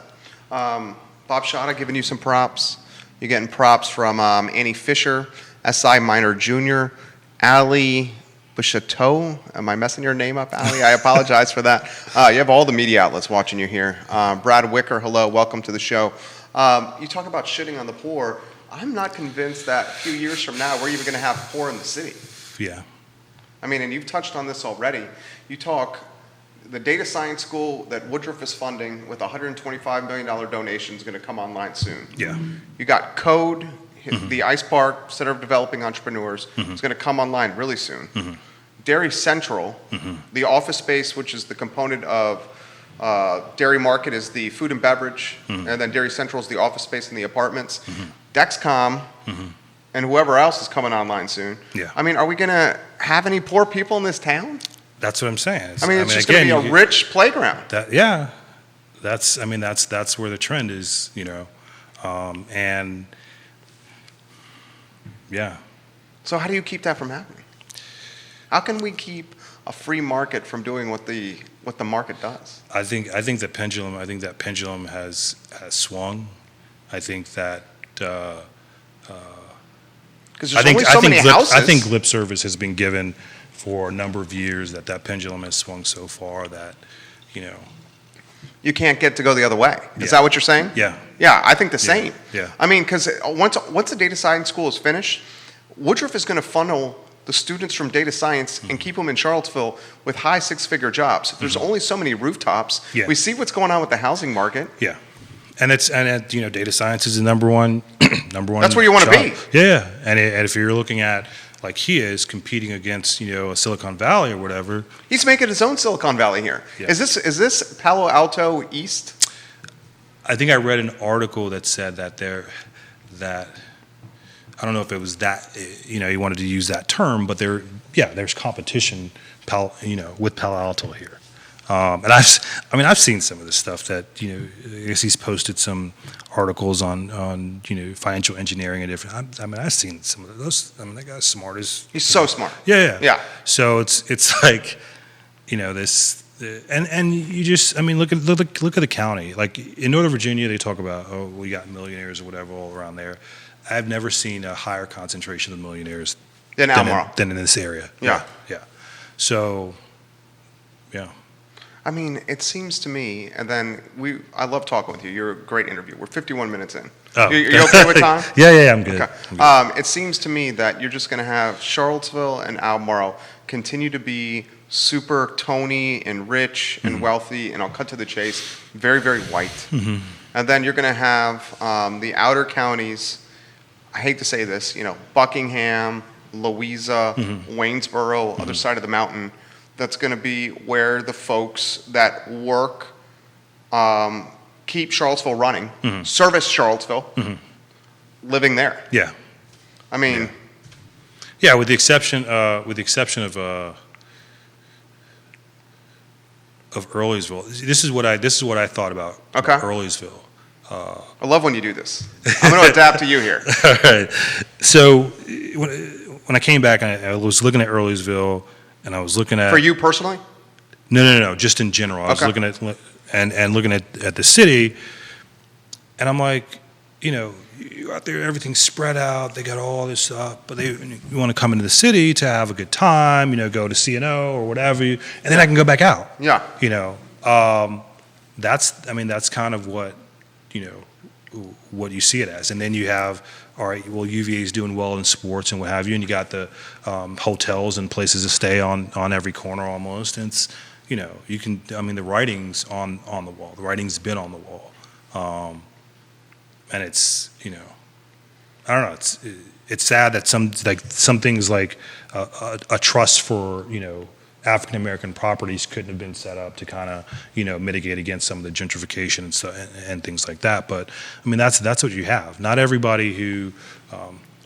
Bob Shada giving you some props. You're getting props from Annie Fisher, S.I. Minor Jr., Ali Buchateau. Am I messing your name up, Ali? I apologize for that. You have all the media outlets watching you here. Brad Wicker, hello, welcome to the show. You talk about shitting on the poor. I'm not convinced that a few years from now we're even going to have poor in the city. Yeah. I mean, and you've touched on this already. You talk the data science school that Woodruff is funding with $125 million donation is going to come online soon. Yeah. You got Code, the Ice Park Center of Developing Entrepreneurs, is going to come online really soon. Dairy Central, the office space, which is the component of Dairy Market is the food and beverage, and then Dairy Central is the office space and the apartments. Dexcom and whoever else is coming online soon. Yeah. I mean, are we going to have any poor people in this town? That's what I'm saying. It's just going to be a rich playground. That's where the trend is, and yeah. So how do you keep that from happening? How can we keep a free market from doing what the market does? I think that pendulum has swung. I think that because there's only so many houses. I think lip service has been given for a number of years that pendulum has swung so far that, you can't get to go the other way. Is that what you're saying? Yeah. Yeah, I think the same. Yeah. I mean, because once the data science school is finished, Woodruff is going to funnel the students from data science and keep them in Charlottesville with high six-figure jobs. There's only so many rooftops. Yeah. We see what's going on with the housing market. Yeah. And data science is the number one. That's where you want to be. Yeah. And if you're looking at, like he is, competing against, a Silicon Valley or whatever. He's making his own Silicon Valley here. Yeah. Is this Palo Alto East? I think I read an article that said that I don't know if it was that, he wanted to use that term, but there's competition, with Palo Alto here. And I've seen some of the stuff that, I guess he's posted some articles on financial engineering and different. I've seen some of those. That guy's smart as. He's so smart. Yeah. So it's like, this, and you just, look at the county. Like in Northern Virginia, they talk about, we got millionaires or whatever all around there. I've never seen a higher concentration of millionaires than in this area. Yeah. So, yeah. It seems to me, and then I love talking with you. You're a great interview. We're 51 minutes in. Oh. You okay with time? Yeah, I'm good. Okay. I'm good. It seems to me that you're just going to have Charlottesville and Albemarle continue to be super Tony and rich and wealthy, and I'll cut to the chase, very, very white. And then you're going to have the outer counties, I hate to say this, Buckingham, Louisa, Waynesboro, other side of the mountain. That's going to be where the folks that work, keep Charlottesville running, service Charlottesville, living there. Yeah. With the exception of Earlysville. This is what I thought about Earlysville. I love when you do this. I'm going to adapt to you here. All right. So when I came back, I was looking at Earlysville. And I was looking at... For you personally? No, just in general. I was looking at looking at the city, and I'm like, you out there, everything's spread out. They got all this stuff, but you want to come into the city to have a good time, go to CNO or whatever, and then I can go back out. Yeah. That's kind of what, what you see it as. And then you have, all right, well, UVA is doing well in sports and what have you, and you got the hotels and places to stay on every corner almost. And it's, you can, the writing's on the wall. The writing's been on the wall. And it's, I don't know, it's sad that some things like a trust for, African American properties couldn't have been set up to kind of, mitigate against some of the gentrification and stuff and things like that. But that's what you have. Not everybody who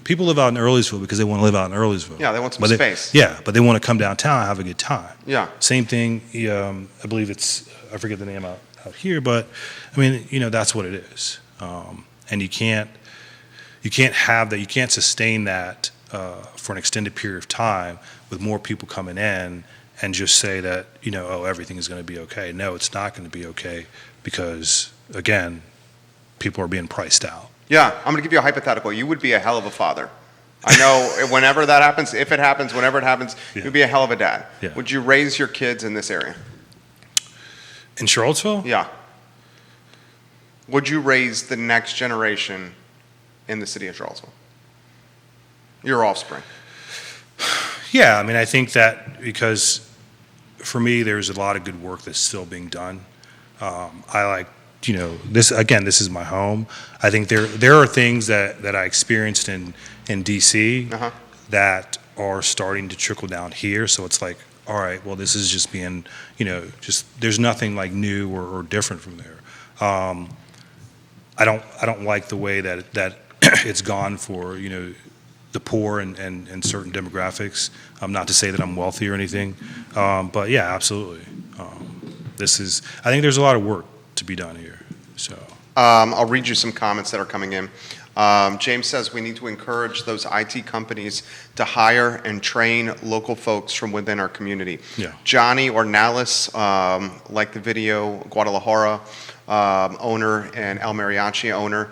people live out in Earlysville because they want to live out in Earlysville. Yeah, they want some space. But they want to come downtown and have a good time. Yeah. Same thing. I believe I forget the name out here, but that's what it is. And you can't have that. You can't sustain that for an extended period of time with more people coming in. And just say that, everything is going to be okay. No, it's not going to be okay because, again, people are being priced out. Yeah, I'm going to give you a hypothetical. You would be a hell of a father. I know whenever that happens, if it happens, whenever it happens, you'd be a hell of a dad. Yeah. Would you raise your kids in this area? In Charlottesville? Yeah. would you raise the next generation in the city of Charlottesville? Your offspring. Yeah, I mean, I think that because for me, there's a lot of good work that's still being done. I like, this, again, this is my home. I think there are things that I experienced in DC that are starting to trickle down here. So it's like, all right, well, this is just being, there's nothing like new or different from there. I don't like the way that it's gone for, the poor and certain demographics. Not to say that I'm wealthy or anything, but yeah, absolutely. I think there's a lot of work to be done here. So I'll read you some comments that are coming in. James says we need to encourage those IT companies to hire and train local folks from within our community. Yeah. Johnny Ornalis, like the video, Guadalajara owner and El Mariachi owner.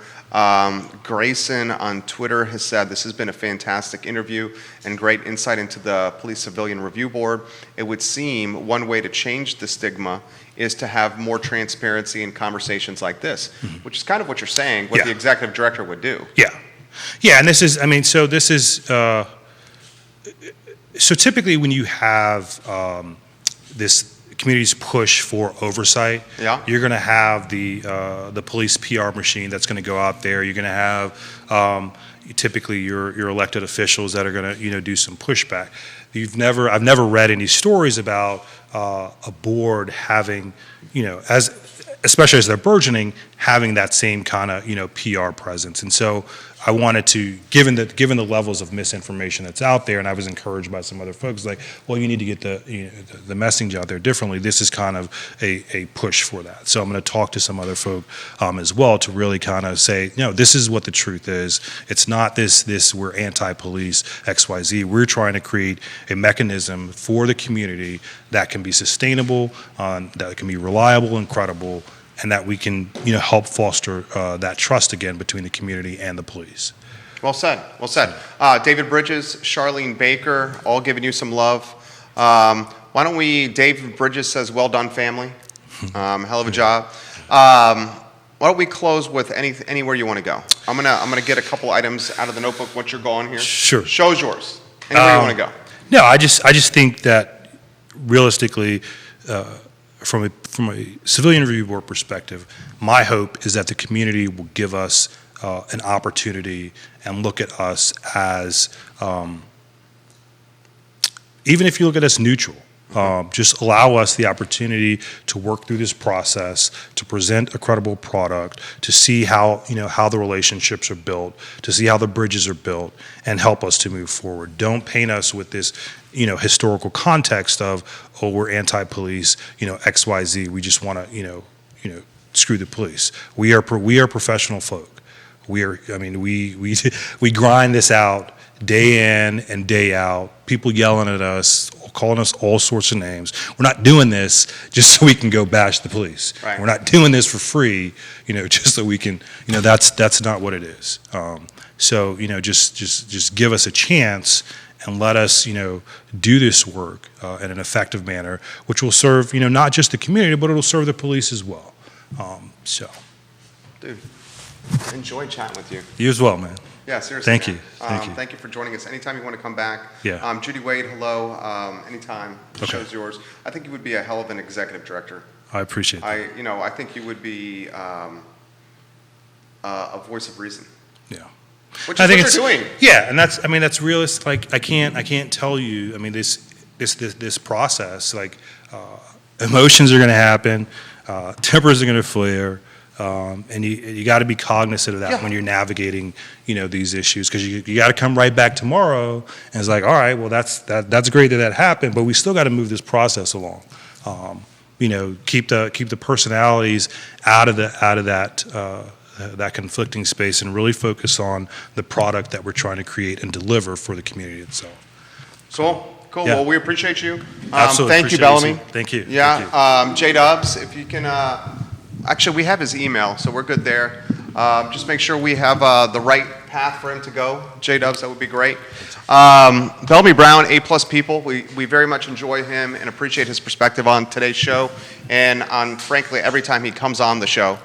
Grayson on Twitter has said this has been a fantastic interview and great insight into the Police Civilian Review Board. It would seem one way to change the stigma is to have more transparency in conversations like this, which is kind of what you're saying, what the executive director would do. Yeah. Yeah, and this is, so typically when you have this community's push for oversight, you're going to have the police PR machine that's going to go out there. You're going to have typically your elected officials that are going to do some pushback. I've never read any stories about a board having, especially as they're burgeoning, having that same kind of PR presence. And so I wanted to, given the levels of misinformation that's out there, and I was encouraged by some other folks, like, well, you need to get the message out there differently. This is kind of a push for that. So I'm going to talk to some other folk as well to really kind of say, this is what the truth is. It's not this we're anti-police XYZ. We're trying to create a mechanism for the community that can be sustainable, that can be reliable and credible, and that we can, help foster that trust again between the community and the police. Well said, well said. David Bridges, Charlene Baker, all giving you some love. Why don't David Bridges says, well done, family. Hell of a job. Why don't we close with anywhere you want to go? I'm gonna get a couple items out of the notebook once you're going here. Sure. Show's yours. Anywhere you want to go. No, I just think that realistically, from a civilian review board perspective, my hope is that the community will give us an opportunity and look at us as, even if you look at us neutral, just allow us the opportunity to work through this process, to present a credible product, to see how the relationships are built, to see how the bridges are built, and help us to move forward. Don't paint us with this historical context of, oh, we're anti-police, XYZ. We just want to, screw the police. We are professional folk. We grind this out day in and day out. People yelling at us, calling us all sorts of names. We're not doing this just so we can go bash the police. Right. We're not doing this for free, just so we can. That's not what it is. So just give us a chance and let us, do this work in an effective manner, which will serve, not just the community, but it'll serve the police as well. Dude, enjoyed chatting with you. You as well, man. Yeah, seriously. Thank man. you. Thank you. Thank you for joining us. Anytime you want to come back. Yeah. Judy Wade, hello. Anytime. The Okay. show's yours. I think you would be a hell of an executive director. I appreciate that. I think you would be a voice of reason. Yeah. Which is what you're doing. Yeah, and that's realistic. Like I can't tell you. This process. Emotions are going to happen, tempers are going to flare, and you got to be cognizant of that when you're navigating, these issues, because you got to come right back tomorrow, and it's like, all right, well that's great that happened, but we still got to move this process along. Keep the personalities out of that conflicting space and really focus on the product that we're trying to create and deliver for the community itself. Cool. Yeah. Well, we appreciate you. Absolutely. Thank you, Appreciate Bellamy. Thank you. Yeah. Thank you. J-Dubs, if you can, actually, we have his email, so we're good there. Just make sure we have the right path for him to go. J-Dubs, that would be great. Bellamy Brown, A+ people. We very much enjoy him and appreciate his perspective on today's show and on, frankly, every time he comes on the show.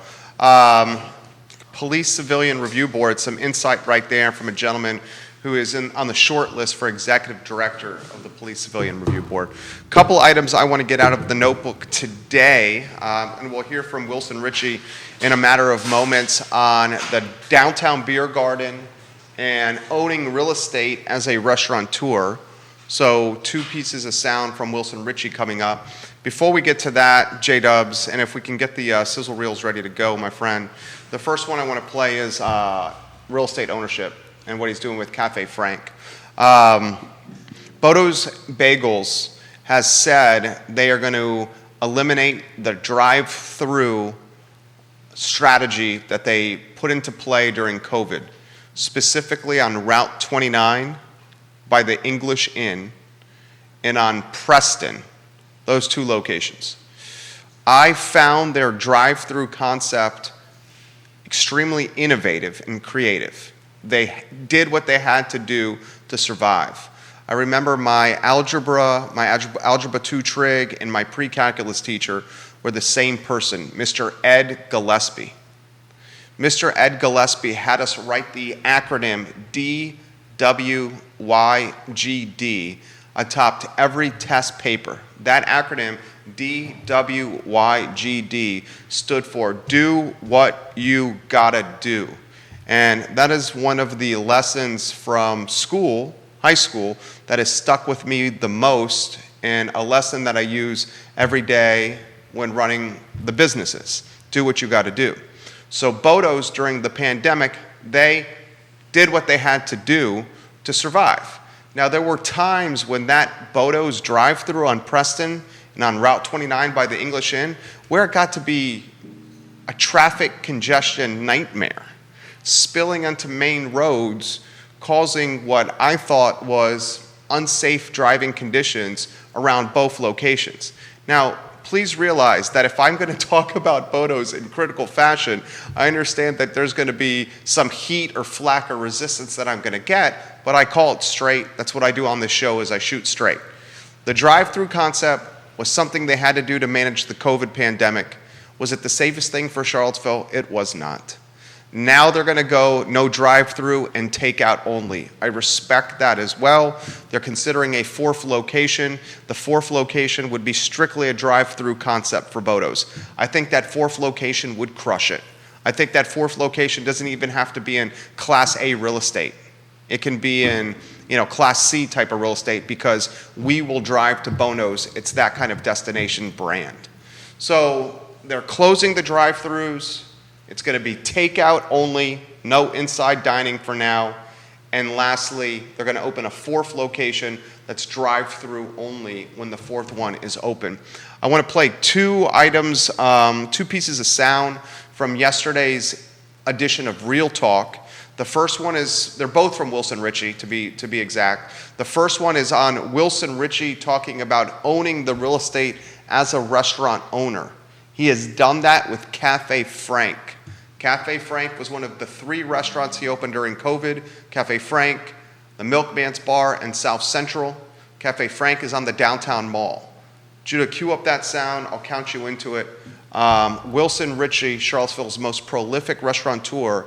Police Civilian Review Board, some insight right there from a gentleman who is on the short list for Executive Director of the Police Civilian Review Board. Couple items I want to get out of the notebook today, and we'll hear from Wilson Richey in a matter of moments on the downtown Biergarten and owning real estate as a restaurateur. So 2 pieces of sound from Wilson Richey coming up. Before we get to that, J-Dubs, and if we can get the sizzle reels ready to go, my friend, the first one I want to play is real estate ownership and what he's doing with Cafe Frank. Bodo's Bagels has said they are going to eliminate the drive-through strategy that they put into play during COVID, specifically on Route 29 by the English Inn and on Preston, those 2 locations. I found their drive-through concept extremely innovative and creative. They did what they had to do to survive. I remember my algebra 2 trig and my pre-calculus teacher were the same person, Mr. Ed Gillespie. Mr. Ed Gillespie had us write the acronym DWYGD atop every test paper. That acronym, DWYGD, stood for Do What You Gotta Do. And that is one of the lessons from school, high school, that has stuck with me the most, and a lesson that I use every day when running the businesses. Do what you gotta do. So Bodo's, during the pandemic, they did what they had to do to survive. Now, there were times when that Bodo's drive-through on Preston and on Route 29 by the English Inn, where it got to be a traffic congestion nightmare, spilling onto main roads, causing what I thought was unsafe driving conditions around both locations. Now, please realize that if I'm going to talk about Bodo's in critical fashion, I understand that there's going to be some heat or flack or resistance that I'm going to get, but I call it straight. That's what I do on this show, is I shoot straight. The drive-through concept was something they had to do to manage the COVID pandemic. Was it the safest thing for Charlottesville? It was not. Now they're going to go no drive-through and takeout only. I respect that as well. They're considering a 4th location. The 4th location would be strictly a drive-through concept for Bodo's. I think that 4th location would crush it. I think that 4th location doesn't even have to be in Class A real estate. It can be in, Class C type of real estate, because we will drive to Bodo's. It's that kind of destination brand. So they're closing the drive-throughs. It's going to be takeout only, no inside dining for now. And lastly, they're going to open a 4th location that's drive-through only when the 4th one is open. I want to play 2 items, 2 pieces of sound from yesterday's edition of Real Talk. The first one is, they're both from Wilson Richey, to be exact. The first one is on Wilson Richey talking about owning the real estate as a restaurant owner. He has done that with Cafe Frank. Cafe Frank was one of the 3 restaurants he opened during COVID. Cafe Frank, the Milkman's Bar, and South Central. Cafe Frank is on the downtown mall. Judah, cue up that sound. I'll count you into it. Wilson Richey, Charlottesville's most prolific restaurateur,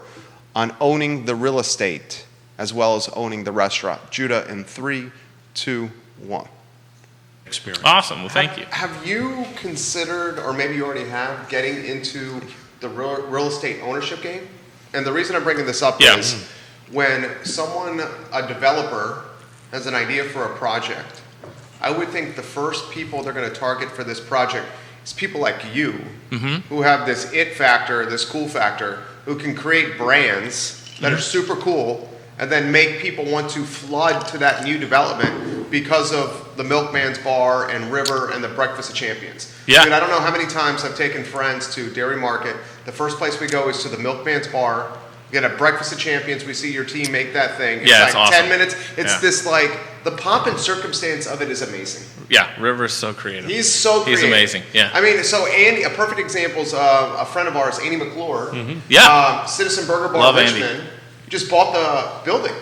on owning the real estate as well as owning the restaurant. Judah, in 3, 2, 1. Experience. Awesome. Well, thank you. Have you considered, or maybe you already have, getting into the real estate ownership game? And the reason I'm bringing this up is when a developer has an idea for a project, I would think the first people they're going to target for this project is people like you, who have this it factor, this cool factor, who can create brands that are super cool and then make people want to flood to that new development because of the Milkman's Bar and River and the Breakfast of Champions. Yeah. I mean, I don't know how many times I've taken friends to Dairy Market. The first place we go is to the Milkman's Bar. We get a Breakfast of Champions. We see your team make that thing. It's it's awesome. 10 minutes. It's this the pomp and circumstance of it is amazing. Yeah, River's so creative. He's so creative. He's amazing. Yeah. I mean, so Andy, a perfect example is a friend of ours, Andy McClure. Yeah. Citizen Burger Bar Love Richmond. Andy. Just bought the building.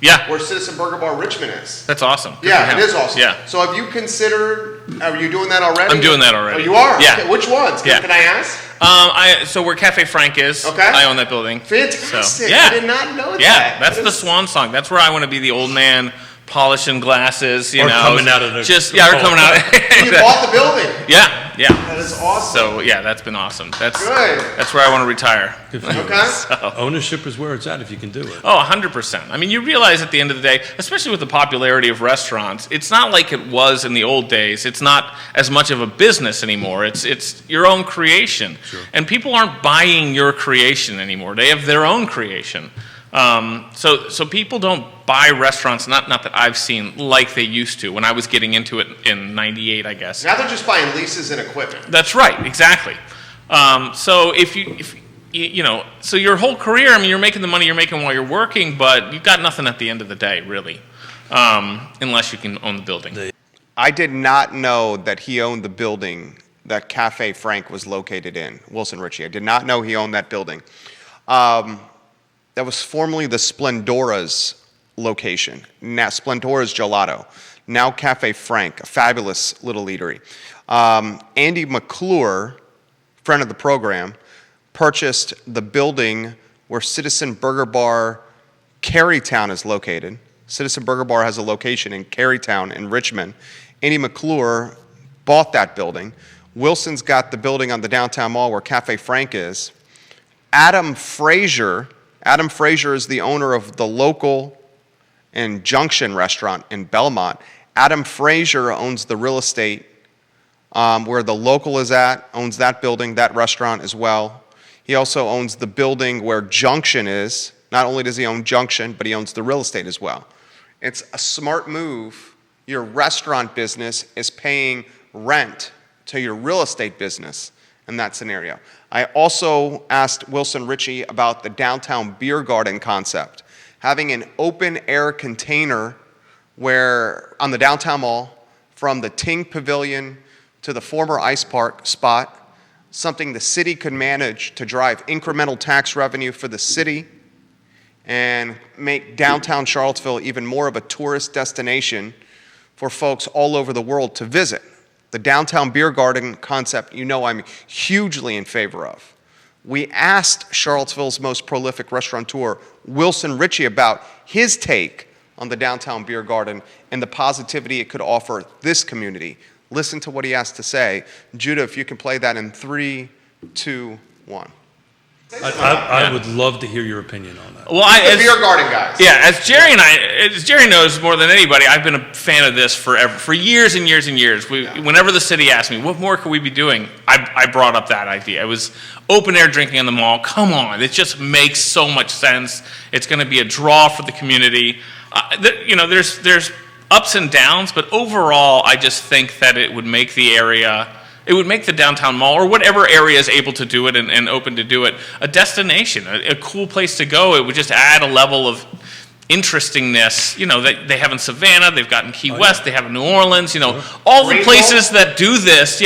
Yeah. where Citizen Burger Bar Richmond is. That's awesome. Good Yeah, for him. it is awesome. Yeah. So have you considered, are you doing that already? I'm doing that already. Oh, you are? Yeah. Okay, which ones? Yeah. Can I ask? So where Cafe Frank is, Okay. I own that building. Fantastic. So, yeah. I did not know that. Yeah, that's That the is- swan song. That's where I want to be the old man polishing glasses, you Or know. coming out of the- Or coming out. You bought the building. Yeah, yeah. That is awesome. So, yeah, that's been awesome. That's Good. That's where I want to retire. Good for you. Okay. Ownership is where it's at if you can do it. Oh, 100%. I mean, you realize at the end of the day, especially with the popularity of restaurants, it's not like it was in the old days. It's not as much of a business anymore. It's your own creation. Sure. And people aren't buying your creation anymore. They have their own creation. So people don't buy restaurants, not that I've seen, like they used to when I was getting into it in '98, I guess. Now they're just buying leases and equipment. That's right, exactly. So if you know, so your whole career, I mean, you're making the money you're making while you're working, but you've got nothing at the end of the day, really, unless you can own the building. I did not know that he owned the building that Cafe Frank was located in, Wilson Richey. I did not know he owned that building. That was formerly the Splendora's location. Now Splendora's Gelato. Now Cafe Frank, a fabulous little eatery. Andy McClure, friend of the program, purchased the building where Citizen Burger Bar Carytown is located. Citizen Burger Bar has a location in Carytown in Richmond. Andy McClure bought that building. Wilson's got the building on the downtown mall where Cafe Frank is. Adam Frazier is the owner of the Local and Junction restaurant in Belmont. Adam Frazier owns the real estate where the Local is at, owns that building, that restaurant as well. He also owns the building where Junction is. Not only does he own Junction, but he owns the real estate as well. It's a smart move. Your restaurant business is paying rent to your real estate business in that scenario. I also asked Wilson Richey about the downtown Biergarten concept, having an open air container where on the downtown mall from the Ting Pavilion to the former ice park spot, something the city could manage to drive incremental tax revenue for the city and make downtown Charlottesville even more of a tourist destination for folks all over the world to visit. The downtown Biergarten concept, you know I'm hugely in favor of. We asked Charlottesville's most prolific restaurateur, Wilson Richey, about his take on the downtown Biergarten and the positivity it could offer this community. Listen to what he has to say. Judah, if you can play that in 3, 2, 1. I would love to hear your opinion on that. Well, The Biergarten guys. Yeah, as Jerry knows more than anybody, I've been a fan of this forever, for years and years and years. Whenever the city asked me, what more could we be doing? I brought up that idea. It was open air drinking in the mall. Come on, it just makes so much sense. It's going to be a draw for the community. There's ups and downs, but overall, I just think that it would make the area, it would make the downtown mall, or whatever area is able to do it and open to do it, a destination, a cool place to go. It would just add a level of interestingness, that they have in Savannah, they've got in Key West, they have in New Orleans, all the Rainbow? places that do this,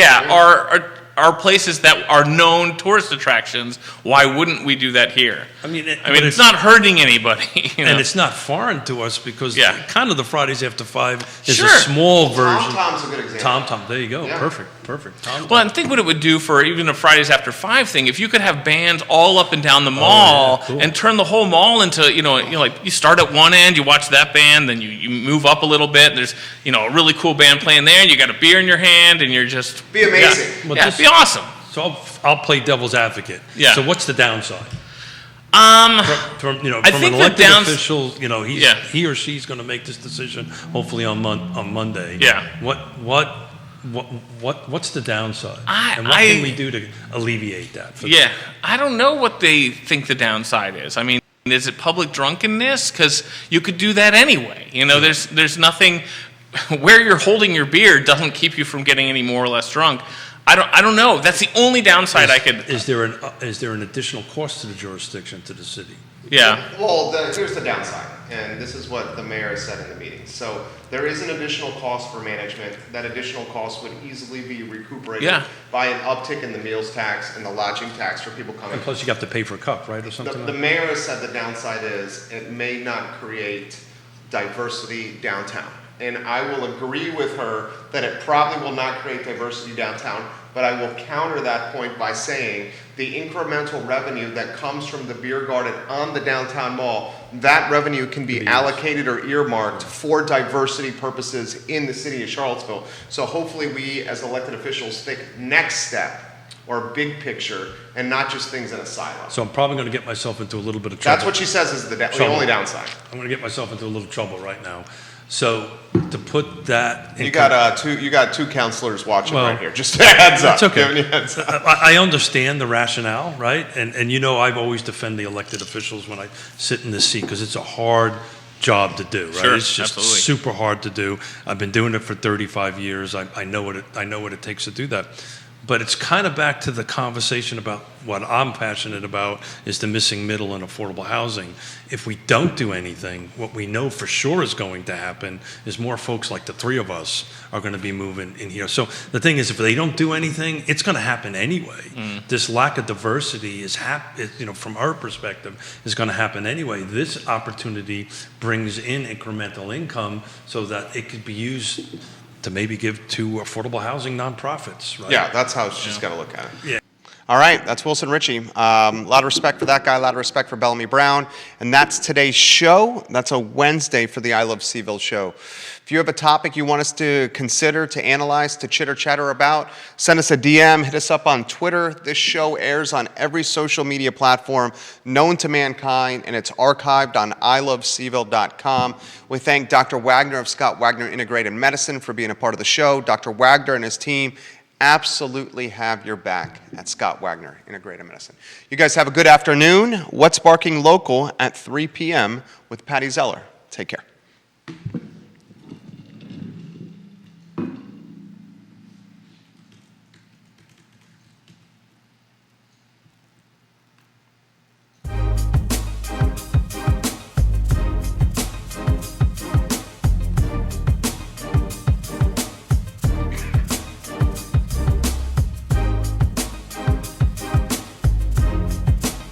are places that are known tourist attractions. Why wouldn't we do that here? I mean, it's not hurting anybody. And it's not foreign to us because kind of the Fridays After 5 is Sure. a small version. Tom-Tom's a good example. Tom, there you go. Yeah. Perfect. Tom. Well, and think what it would do for even a Fridays After 5 thing. If you could have bands all up and down the mall cool. and turn the whole mall into, like you start at one end, you watch that band, then you move up a little bit, and there's, a really cool band playing there, and you got a beer in your hand, and you're just... Be amazing. Well, it'd be awesome. So I'll play devil's advocate. Yeah. So what's the downside? From I an think the elected official, he or she's going to make this decision hopefully on Monday. Yeah. What's the downside? And what I- can we do to alleviate that? I don't know what they think the downside is. I mean, is it public drunkenness? Because you could do that anyway. There's nothing... Where you're holding your beer doesn't keep you from getting any more or less drunk. I don't know. That's the only downside I could... Is there an additional cost to the jurisdiction, to the city? Yeah. Well, here's the downside, and this is what the mayor said in the meeting. So there is an additional cost for management. That additional cost would easily be recuperated by an uptick in the meals tax and the lodging tax for people coming. And plus you have to pay for a cup, right, or something The like mayor has said the downside is it may not create diversity downtown. And I will agree with her that it probably will not create diversity downtown, but I will counter that point by saying the incremental revenue that comes from the Biergarten on the downtown mall, that revenue can be allocated or earmarked for diversity purposes in the city of Charlottesville. So hopefully we as elected officials think next step or big picture and not just things in a silo. So I'm probably going to get myself into a little bit of trouble. That's what she says is the only downside. I'm going to get myself into a little trouble right now. So to put that, You got two counselors watching right here. Just a heads up. That's okay. Giving you a heads up. I understand the rationale, right? And you know, I've always defended the elected officials when I sit in this seat because it's a hard job to do, right? Sure, it's just absolutely. super hard to do. I've been doing it for 35 years. I know what it takes to do that. But it's kind of back to the conversation about what I'm passionate about is the missing middle in affordable housing. If we don't do anything, what we know for sure is going to happen is more folks like the three of us are going to be moving in here. So the thing is, if they don't do anything, it's going to happen anyway. This lack of diversity is, from our perspective, is going to happen anyway. This opportunity brings in incremental income so that it could be used to maybe give to affordable housing nonprofits, right? Yeah, that's how she's got to look at it. Yeah. All right, that's Wilson Richey. A lot of respect for that guy, a lot of respect for Bellamy Brown. And that's today's show. That's a Wednesday for the I Love CVille show. If you have a topic you want us to consider, to analyze, to chitter chatter about, send us a DM, hit us up on Twitter. This show airs on every social media platform known to mankind, and it's archived on ilovecville.com. We thank Dr. Wagner of Scott Wagner Integrated Medicine for being a part of the show. Dr. Wagner and his team absolutely have your back at Scott Wagner Integrated Medicine. You guys have a good afternoon. What's Barking Local at 3 p.m. with Patty Zeller. Take care.